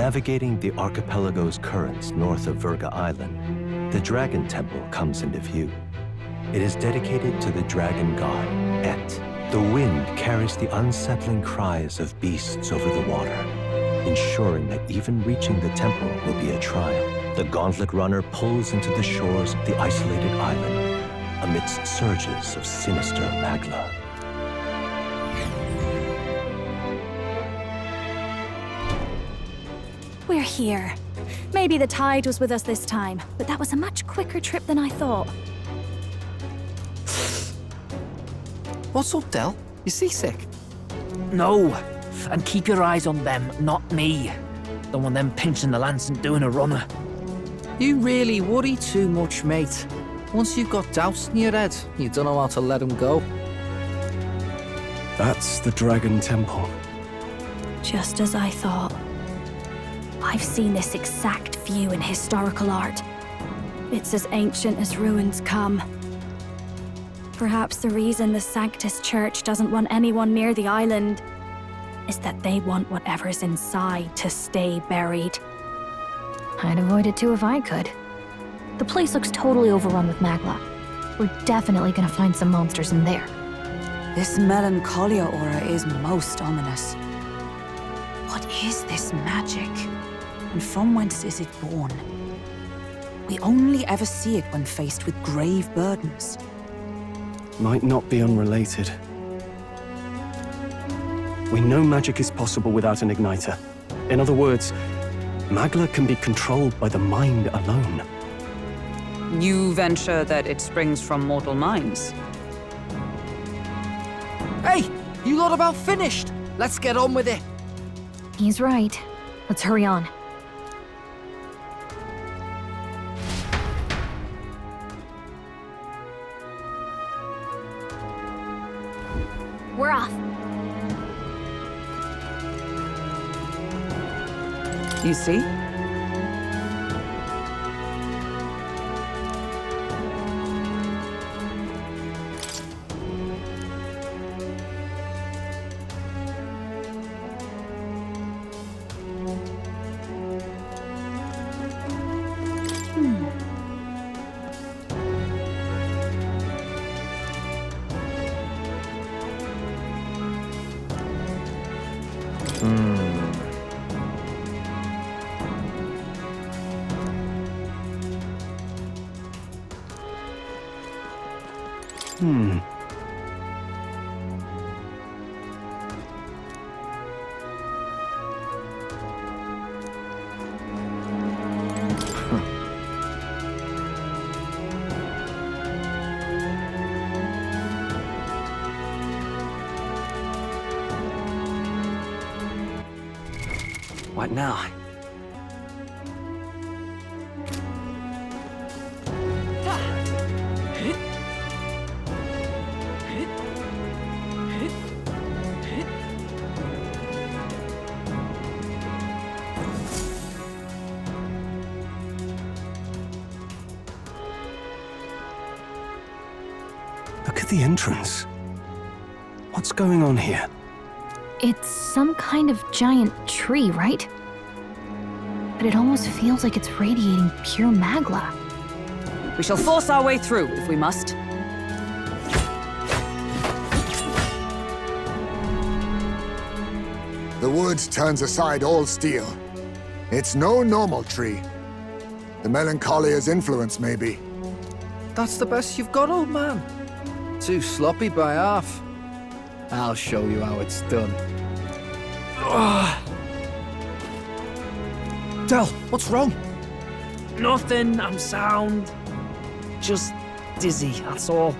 Navigating the archipelago's currents north of Verga Island, the Dragon Temple comes into view. It is dedicated to the dragon god, Et. The wind carries the unsettling cries of beasts over the water, ensuring that even reaching the temple will be a trial. The gauntlet runner pulls into the shores of the isolated island amidst surges of sinister magla. We're here. Maybe the tide was with us this time, but that was a much quicker trip than I thought. What's up, Del? You seasick? No, and keep your eyes on them, not me. Don't want them pinching the lance and doing a runner. You really worry too much, mate. Once you've got doubts in your head, you don't know how to let them go. That's the Dragon Temple. Just as I thought. I've seen this exact view in historical art. It's as ancient as ruins come. Perhaps the reason the Sanctus Church doesn't want anyone near the island is that they want whatever's inside to stay buried. I'd avoid it too if I could. The place looks totally overrun with magla. We're definitely gonna find some monsters in there. This melancholia aura is most ominous. What is this magic? And from whence is it born? We only ever see it when faced with grave burdens. Might not be unrelated. We know magic is possible without an igniter. In other words, magla can be controlled by the mind alone. You venture that it springs from mortal minds? Hey, you lot about finished? Let's get on with it. He's right. Let's hurry on. We're off. You see? What now? Look at the entrance. What's going on here? It's some kind of giant tree, right? But it almost feels like it's radiating pure magla. We shall force our way through if we must. The woods turns aside all steel. It's no normal tree. The Melancholia's influence, maybe. That's the best you've got, old man. Too sloppy by half. I'll show you how it's done. Del, what's wrong? Nothing, I'm sound. Just dizzy, that's all.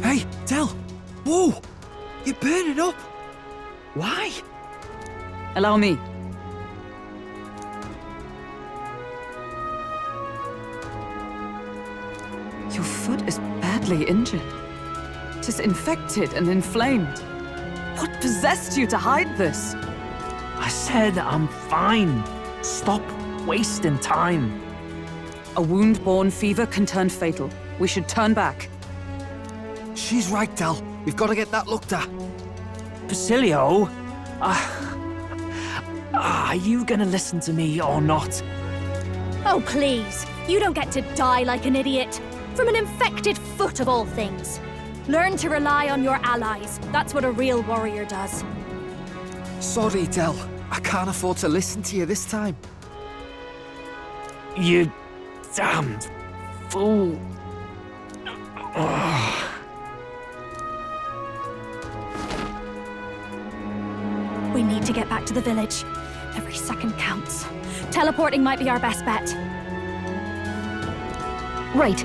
Hey, Del! Whoa! You're burning up! Why? Allow me. Your foot is badly injured. 'Tis infected and inflamed. What possessed you to hide this? I said I'm fine. Stop wasting time. A wound-borne fever can turn fatal. We should turn back. She's right, Del. We've got to get that looked at. Basilio? Are you gonna listen to me or not? Oh, please. You don't get to die like an idiot. From an infected foot of all things. Learn to rely on your allies. That's what a real warrior does. Sorry, Del. I can't afford to listen to you this time. You damned fool. We need to get back to the village. Every second counts. Teleporting might be our best bet. Right.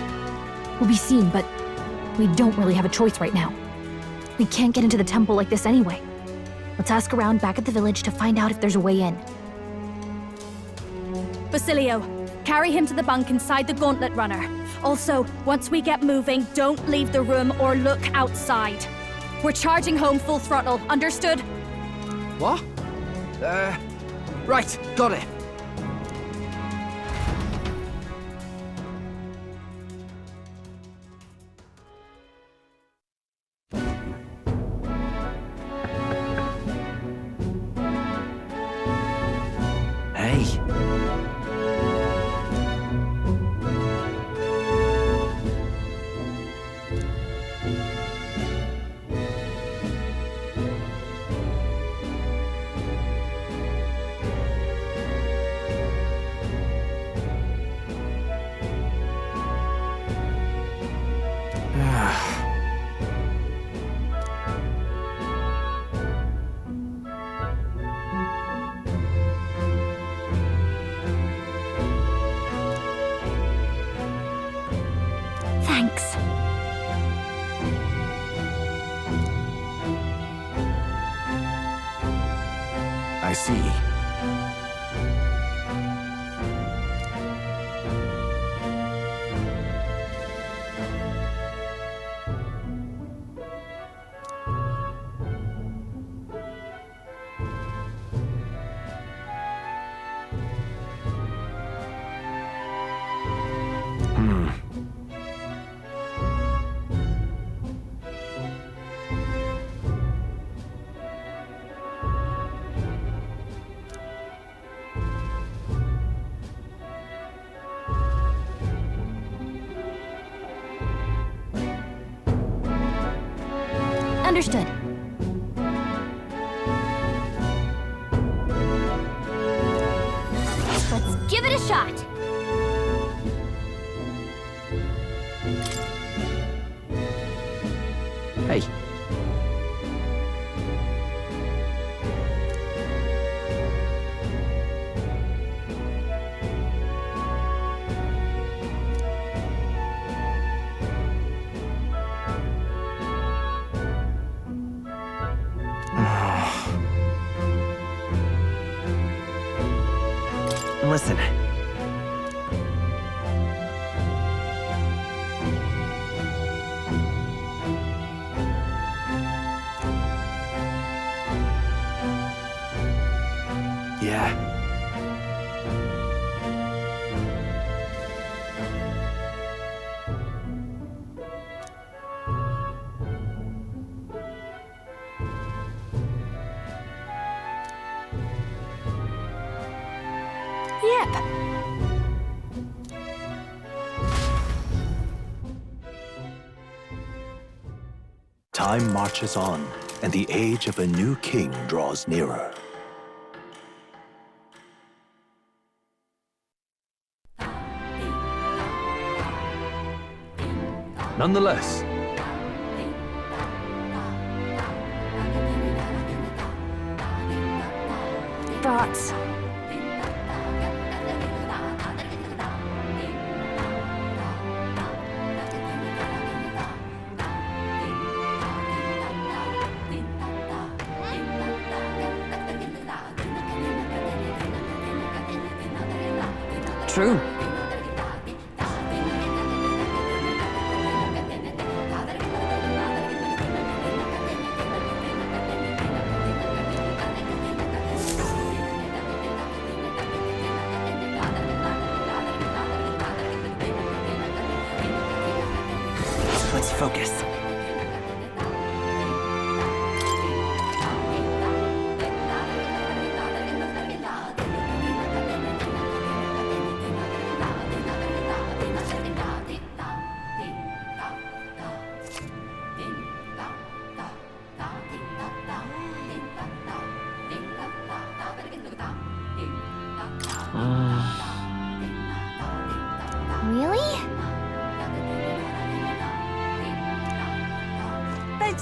We'll be seen, but we don't really have a choice right now. We can't get into the temple like this anyway. Let's ask around back at the village to find out if there's a way in. Basilio, carry him to the bunk inside the gauntlet runner. Also, once we get moving, don't leave the room or look outside. We're charging home full throttle, understood? What? Right, got it. Hey. Thanks. I see. Understood. Let's give it a shot. Hey. Listen. Yeah. Yep. Time marches on, and the age of a new king draws nearer. Nonetheless, Thoughts? True. Let's focus. Really? But...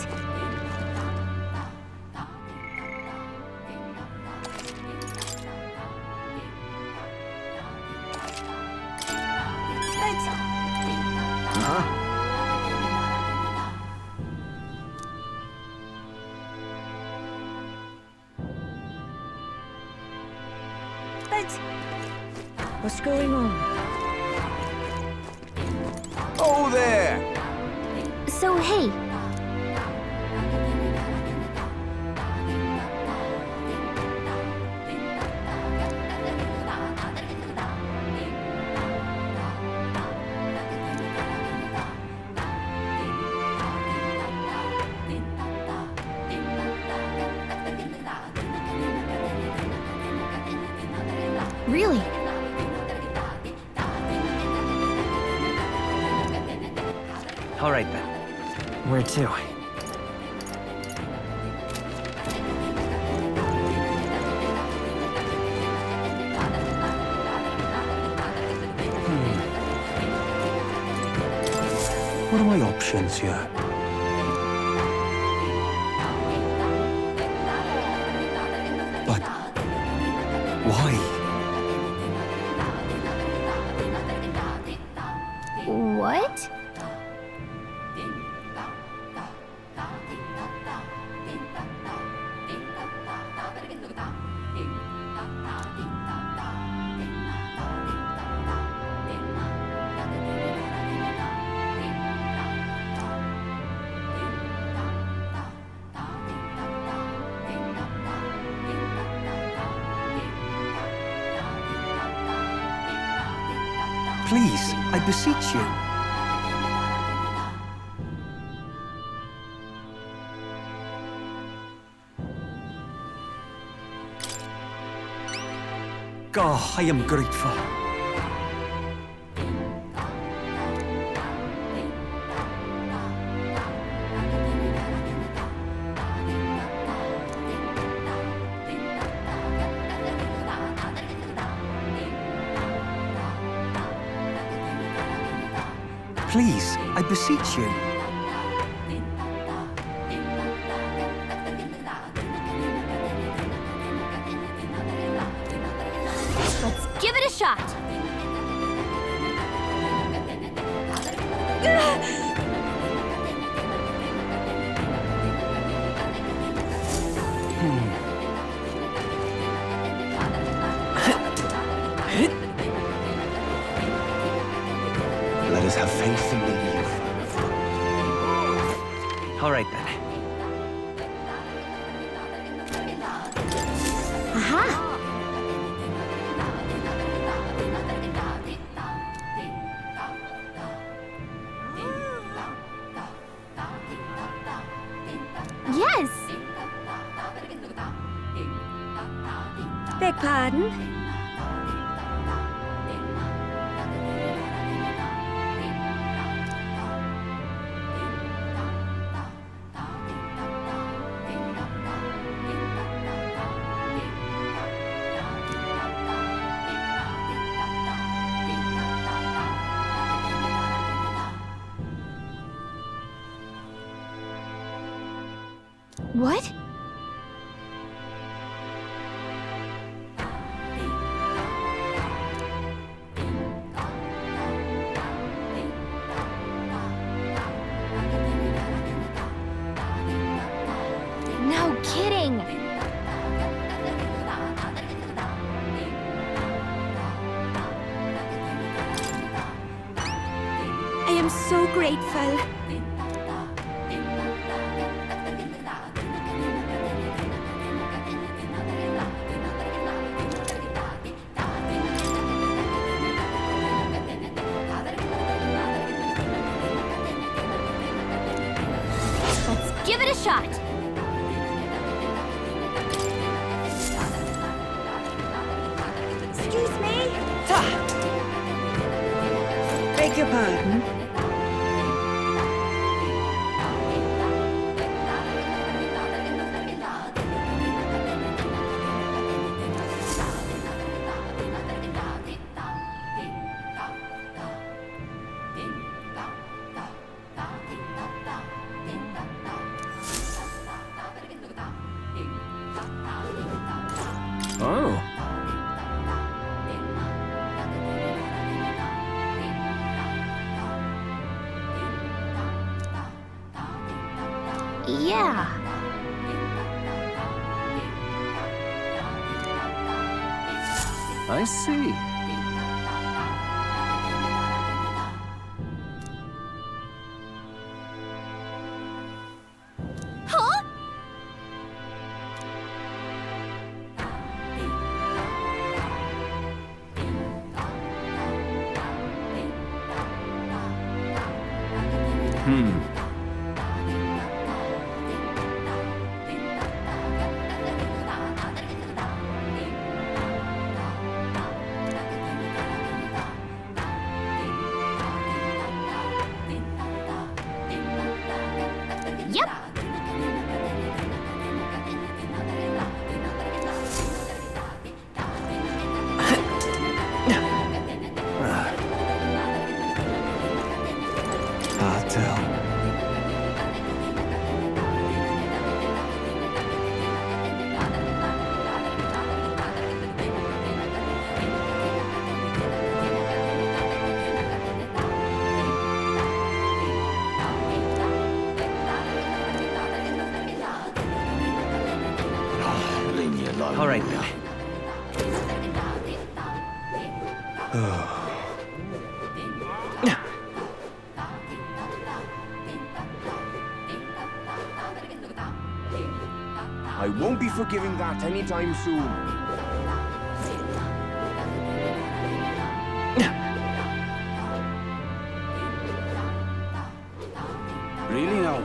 What's going on? Oh, there! So, hey. Really? All right then. Where to? What are my options here? But... why? What? Please, I beseech you. Oh, I am grateful. Please, I beseech you. Let's give it a shot. Let us have faith and believe. All right then. Aha! Yes! Beg pardon? What? No kidding! I am so grateful. Let's give it a shot. Excuse me? Beg your pardon? Yeah. I see. Huh? Yep. All right, then. I won't be forgiving that anytime soon. Really now?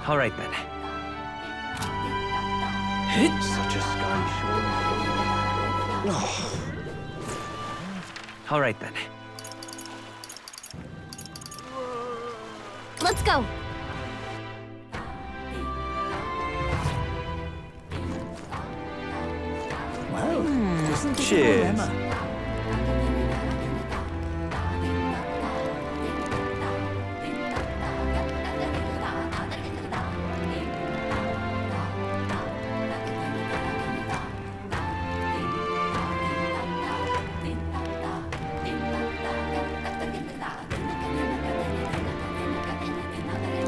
All right, then. Such a sky show. All right, then. Let's go. Well, isn't this a Cheers. dilemma?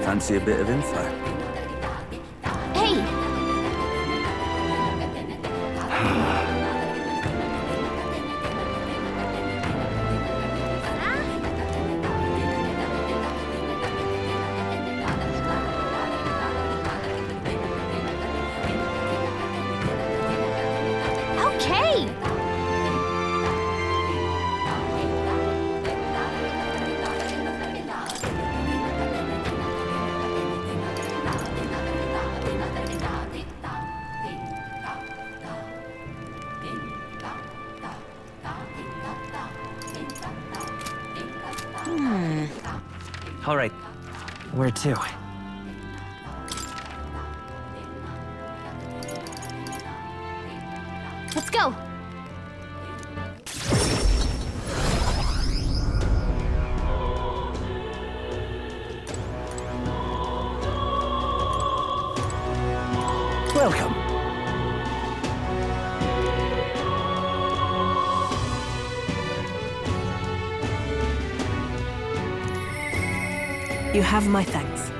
Fancy a bit of info? Hey! Okay! All right. Where to? Let's go! Welcome. You have my thanks.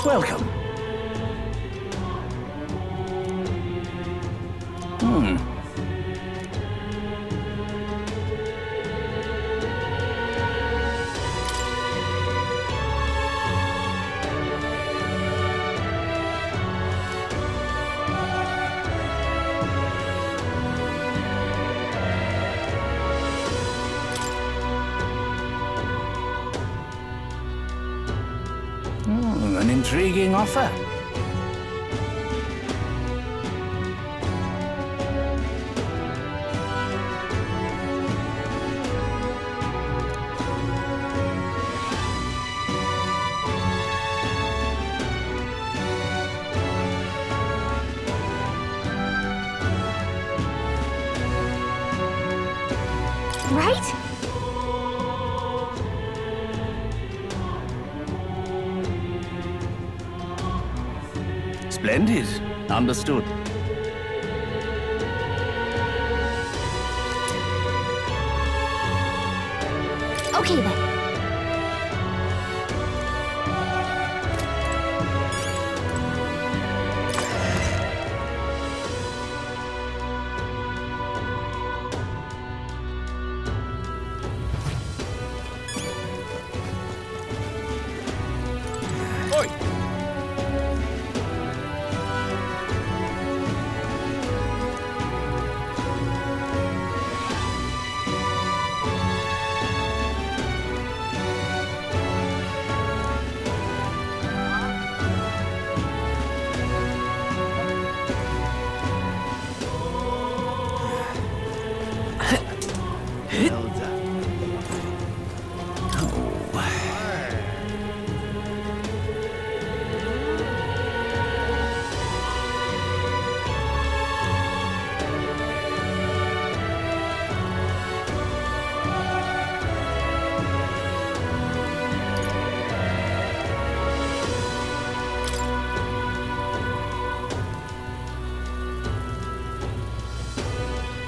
Welcome. An intriguing offer. Right? Splendid. Understood. Okay then.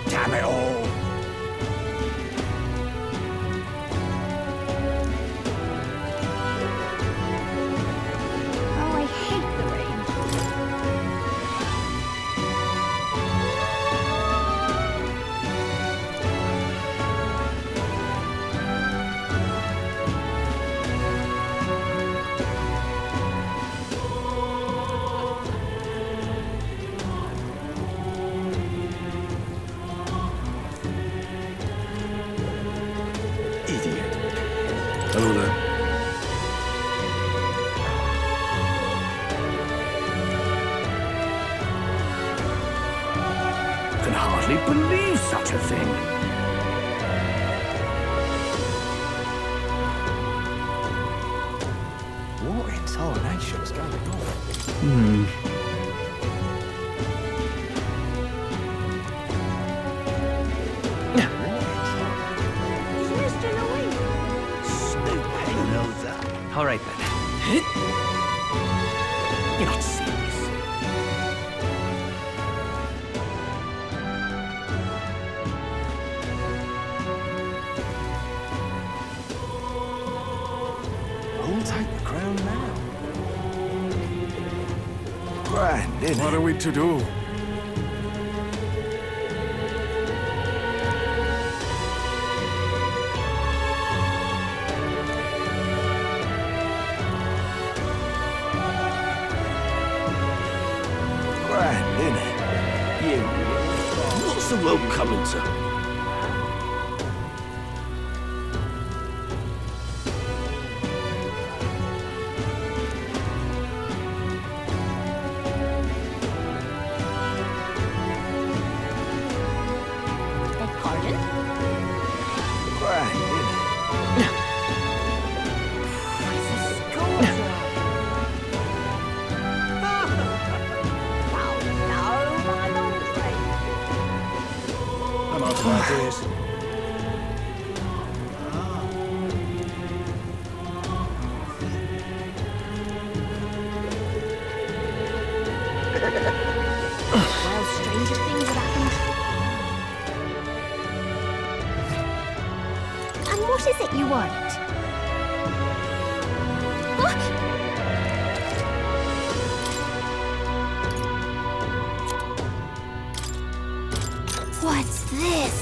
Damn it all! Oh, I hate the rain. Idiot. Hello there. Can hardly believe such a thing. What in tarnation's going on? All right then. You're not serious. Who'll take the crown now? Grand, isn't What it? are we to do? Grand, isn't it? You. What's the world coming to? Beg pardon? Grand, isn't it? I'm out of ideas. Well, stranger things have happened. And what is it you want? What's this?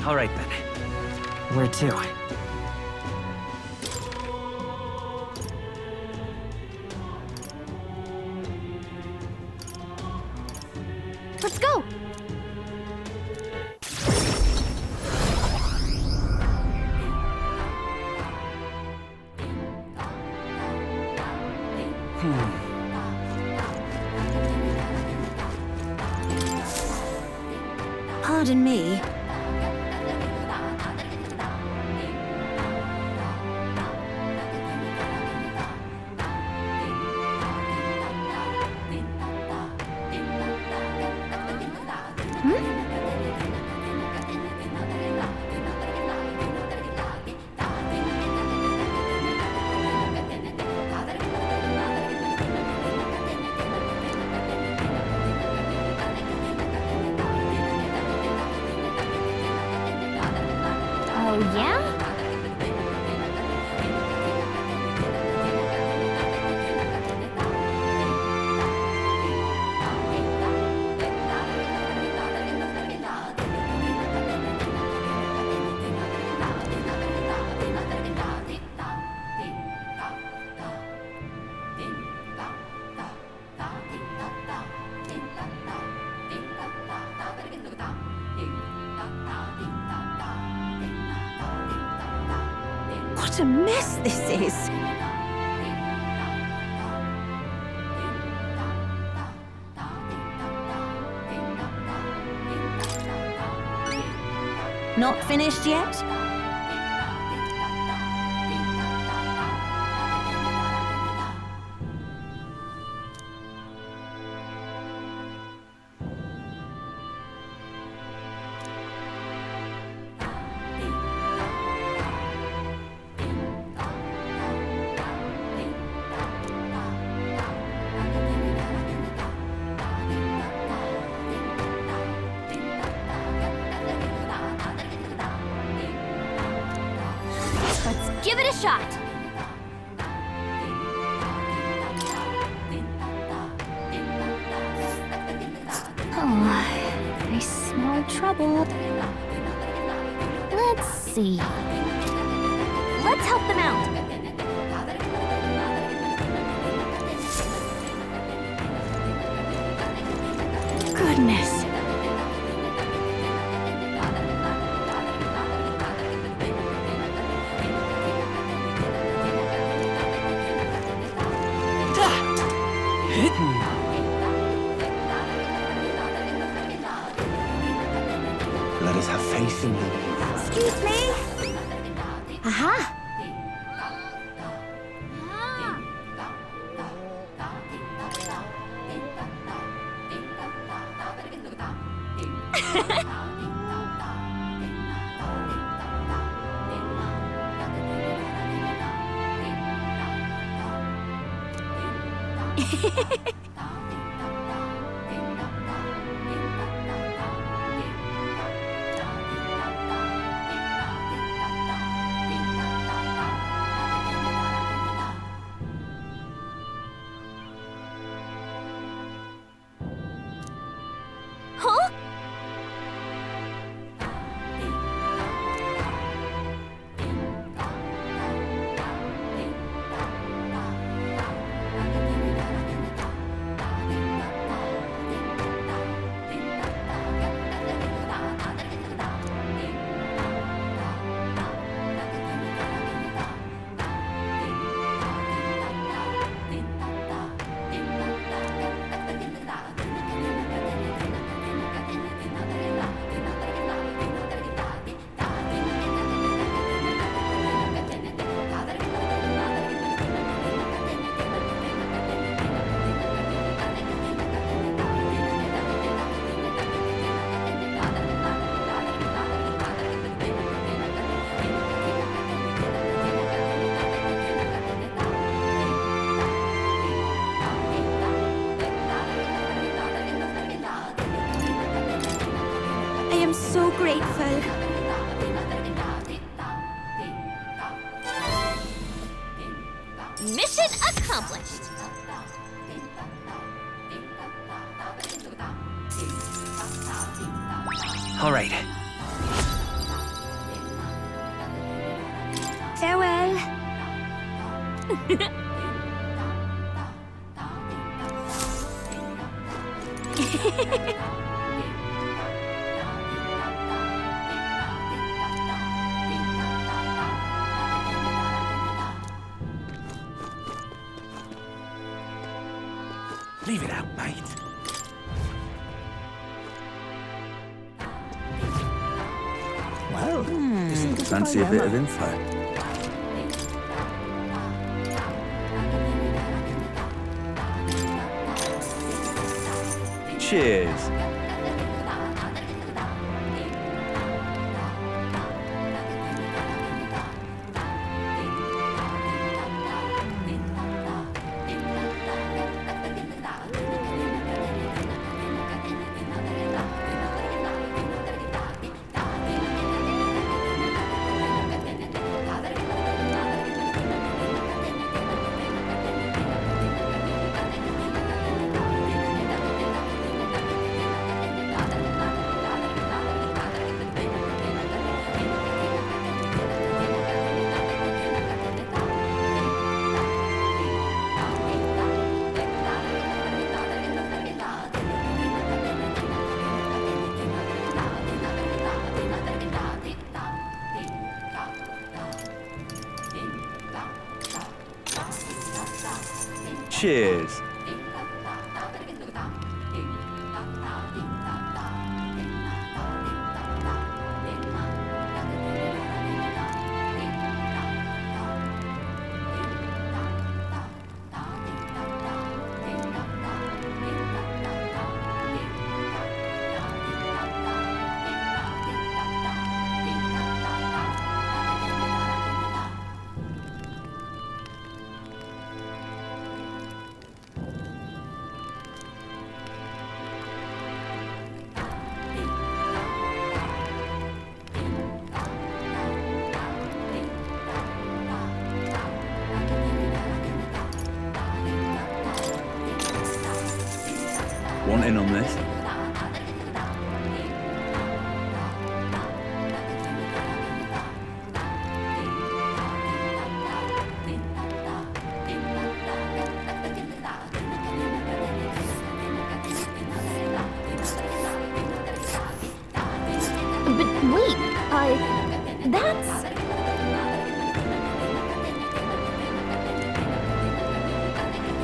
All right then. Where to? Let's go! Pardon me. Oh, yeah? What a mess this is! Not finished yet? Let's give it a shot! Oh, I smell trouble. Let's see. Let's help them out. Goodness. Let us have faith in you. Excuse me? Aha! Huh? I am so grateful. Mission accomplished. All right. Farewell. Leave it out, mate. Well, Fancy a bit of info? Cheers. Cheers. Want in on this? But wait, that's...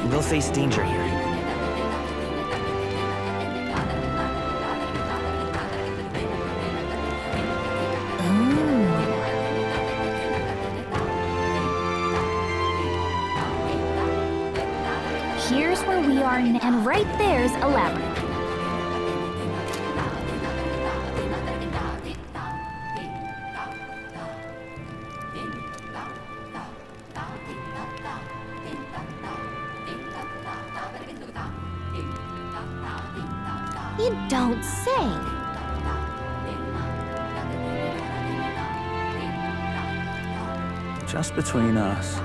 We'll face danger here. Here's where we are, and right there's a labyrinth. You don't say. Just between us.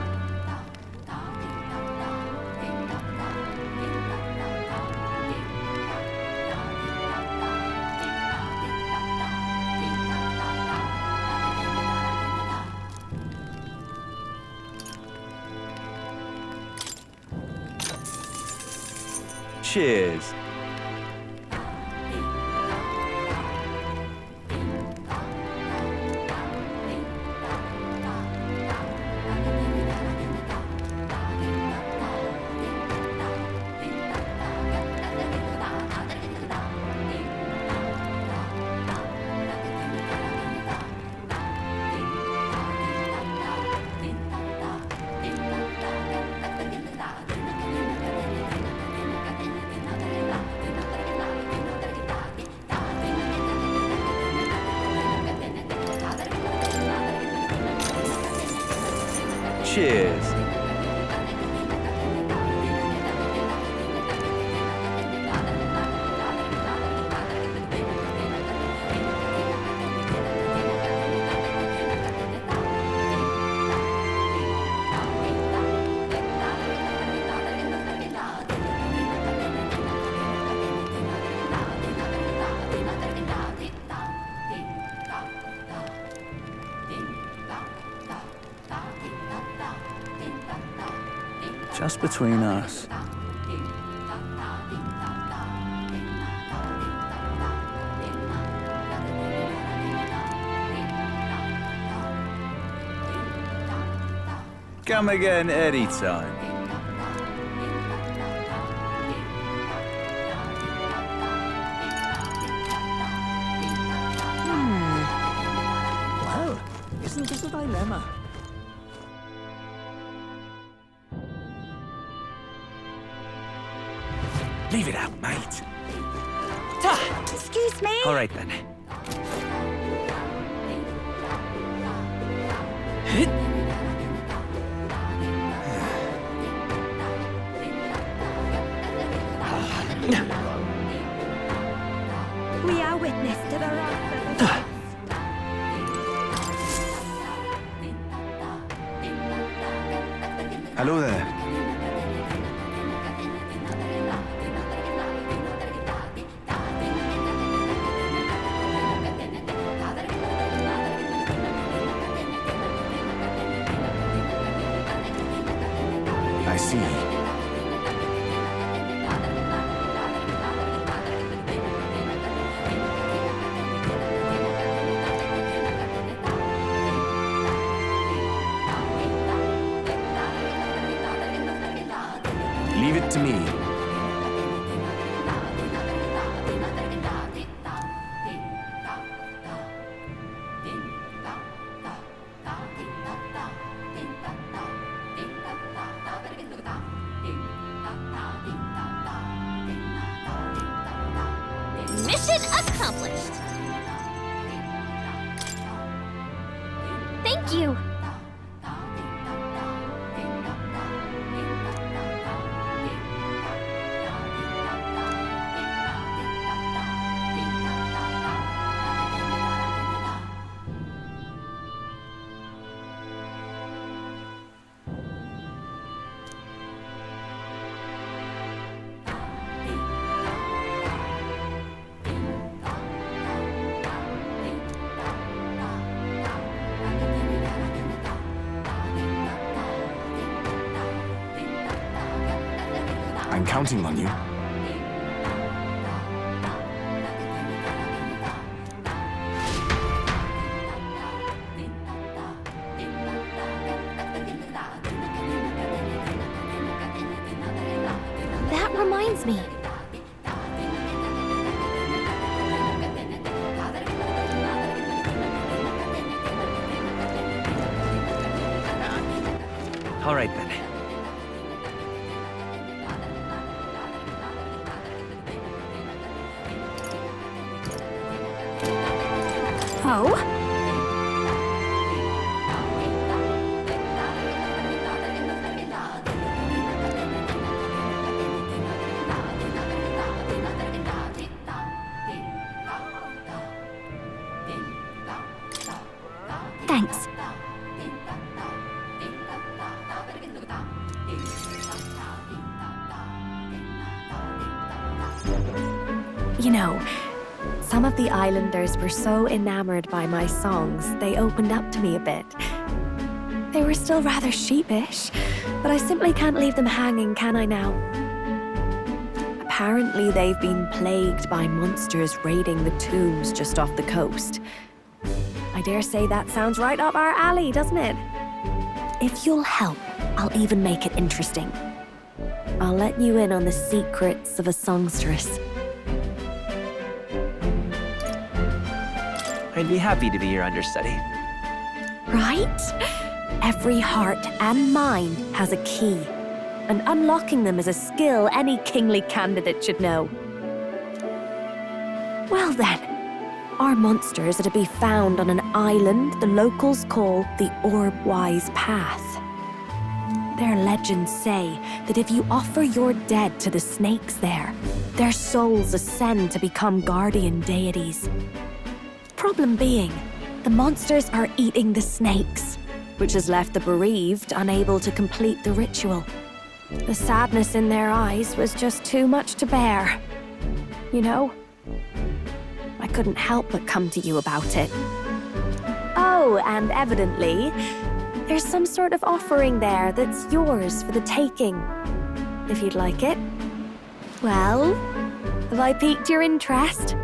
Cheers. Cheers. Just between us. Come again anytime. Well, isn't this a dilemma? Leave it out, mate. Excuse me? All right, then. We are witness to the wrath of the Hello there. I see. to me. Mission accomplished! Thank you! I'm counting on you. That reminds me. All right, then. Oh? Thanks. You know, some of the islanders were so enamored by my songs, they opened up to me a bit. They were still rather sheepish, but I simply can't leave them hanging, can I now? Apparently they've been plagued by monsters raiding the tombs just off the coast. I dare say that sounds right up our alley, doesn't it? If you'll help, I'll even make it interesting. I'll let you in on the secrets of a songstress. I'd be happy to be your understudy. Right? Every heart and mind has a key, and unlocking them is a skill any kingly candidate should know. Well then, our monsters are to be found on an island the locals call the Orbwise Path. Their legends say that if you offer your dead to the snakes there, their souls ascend to become guardian deities. Problem being, the monsters are eating the snakes, which has left the bereaved unable to complete the ritual. The sadness in their eyes was just too much to bear. You know? I couldn't help but come to you about it. Oh, and evidently, there's some sort of offering there that's yours for the taking, if you'd like it. Well, have I piqued your interest?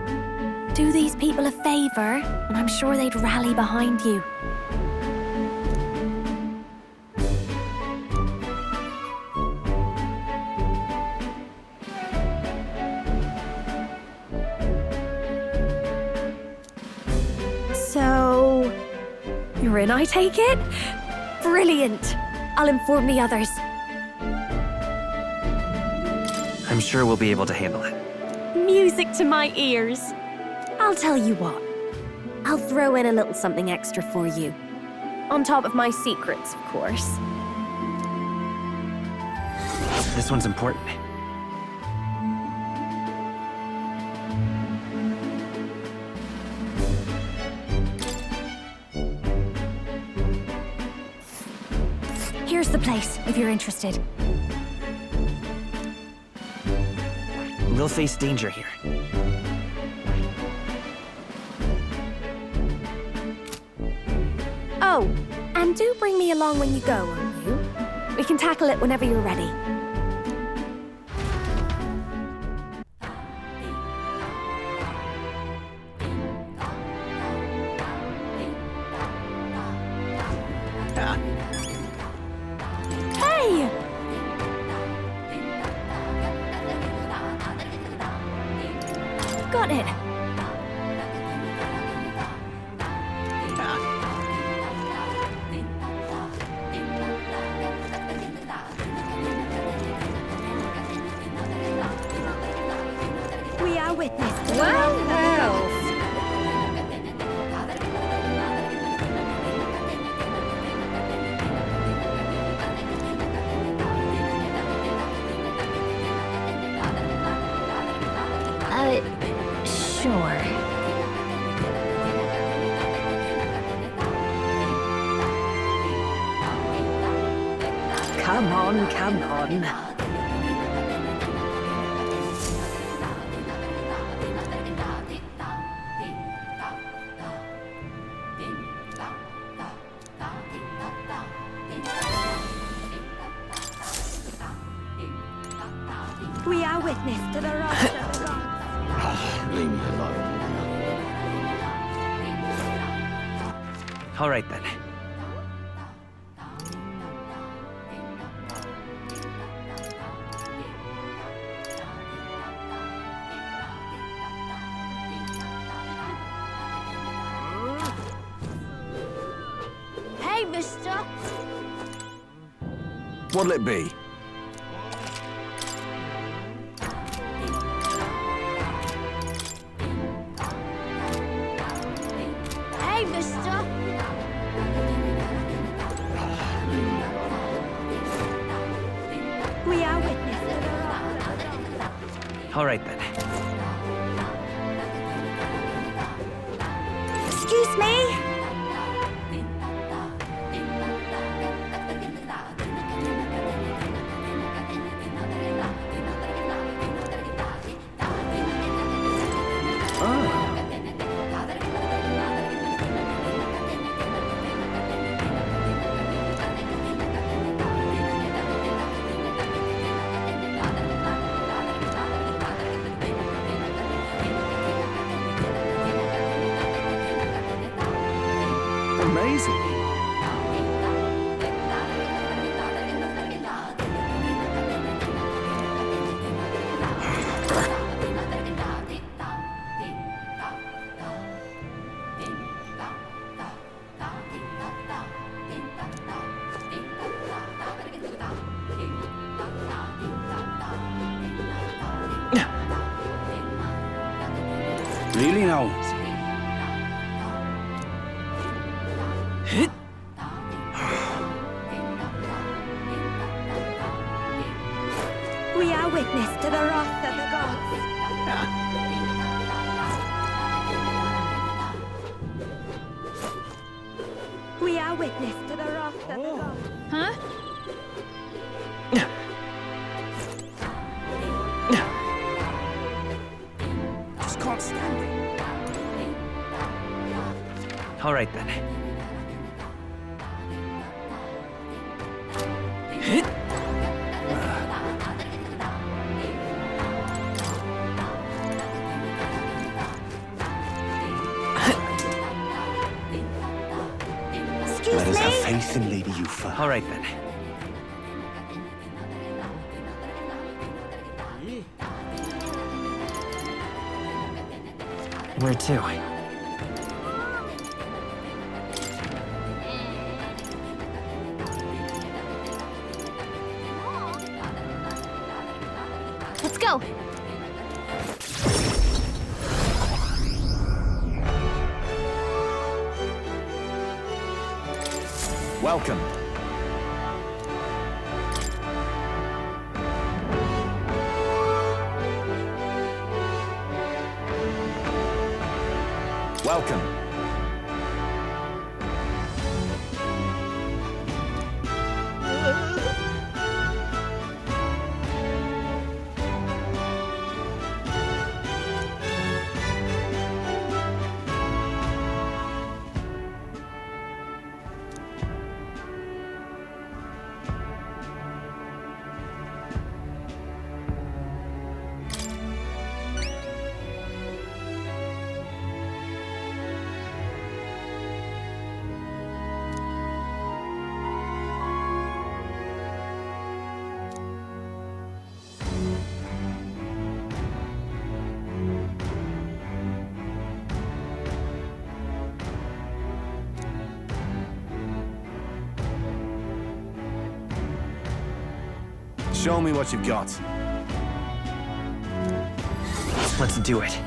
Do these people a favor, and I'm sure they'd rally behind you. So, you're in, I take it? Brilliant! I'll inform the others. I'm sure we'll be able to handle it. Music to my ears. I'll tell you what. I'll throw in a little something extra for you. On top of my secrets, of course. This one's important. Here's the place, if you're interested. We'll face danger here. Oh, and do bring me along when you go, won't you? We can tackle it whenever you're ready. Hey! I've got it. We are witness to the Well, wrath of the well. gods. Sure. Come on, come on. We are witness to the wrath of the gods. Leave me alone. All right then. Hey, mister. What'll it be? Hey, mister. We are witness to the wrath of the gods. All right then. Excuse me? Amazing. Really now? We are witness to the wrath of the gods. We are witness to the wrath of the gods. Huh? Just can't stand it. All right then. Excuse Let us have me? faith in Lady Yufa. All right then. Where to? Let's go. Welcome. Welcome. Show me what you've got. Let's do it.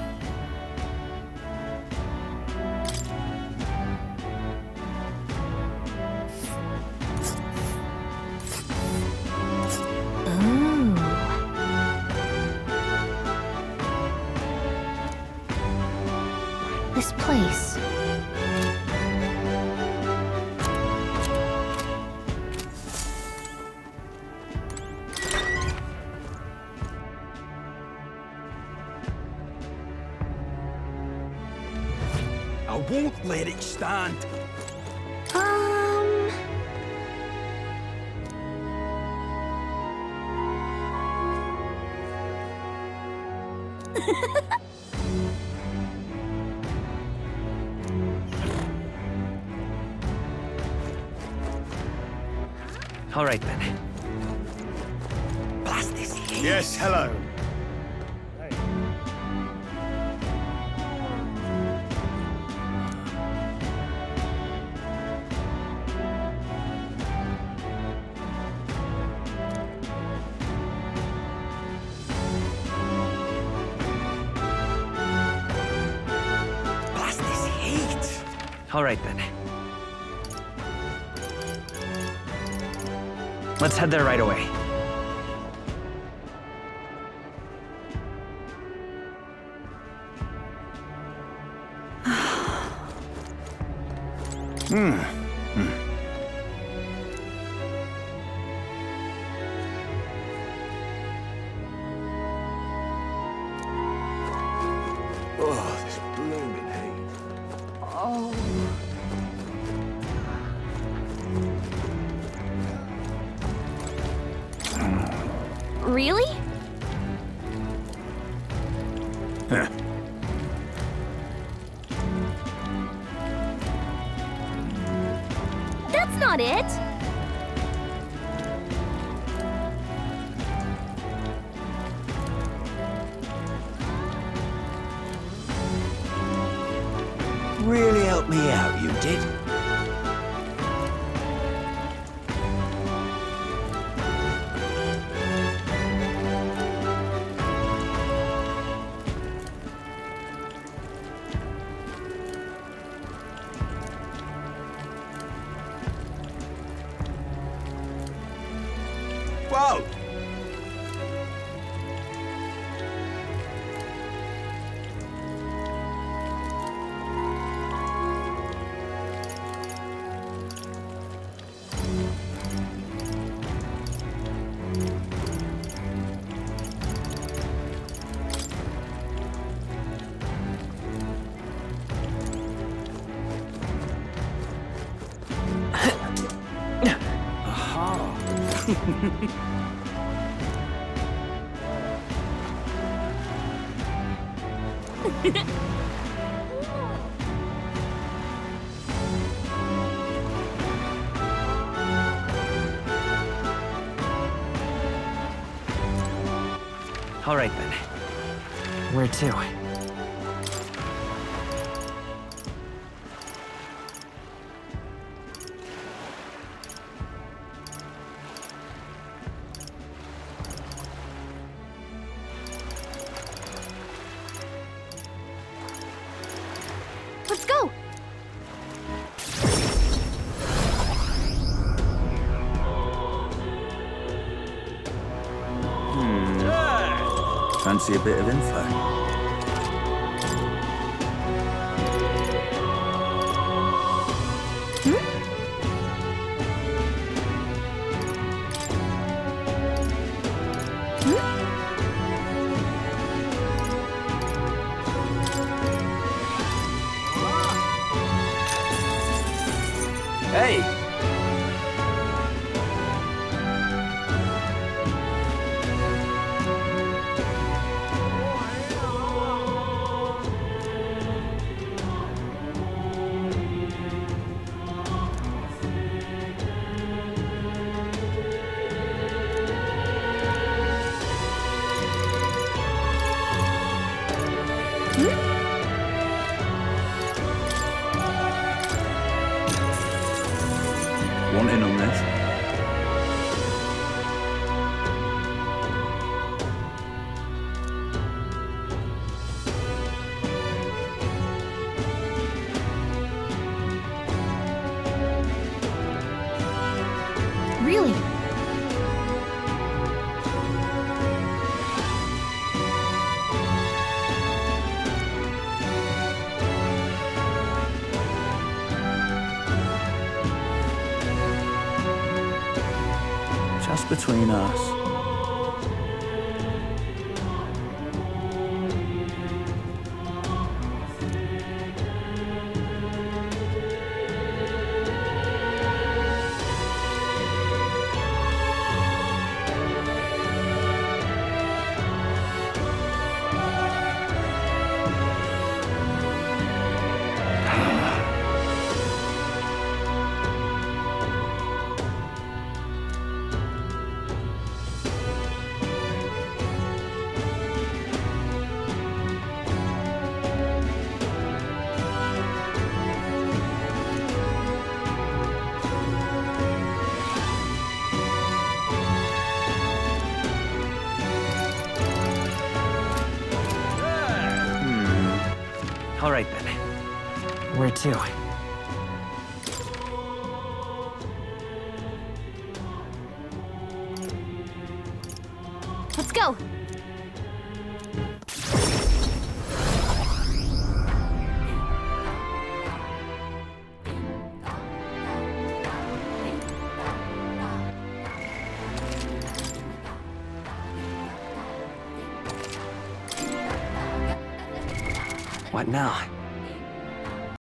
This place. I won't let it stand. All right, then. Blast this heat. Yes, hello. Blast this heat. All right, then. Let's head there right away. Oh, this blooming heat. Oh. Really? That's not it. Really helped me out, you did. Whoa! All right, then. Where to? Let's go. Fancy a bit of info? Hey! Really? Just between us. All right, then. Where to? Let's go. What now?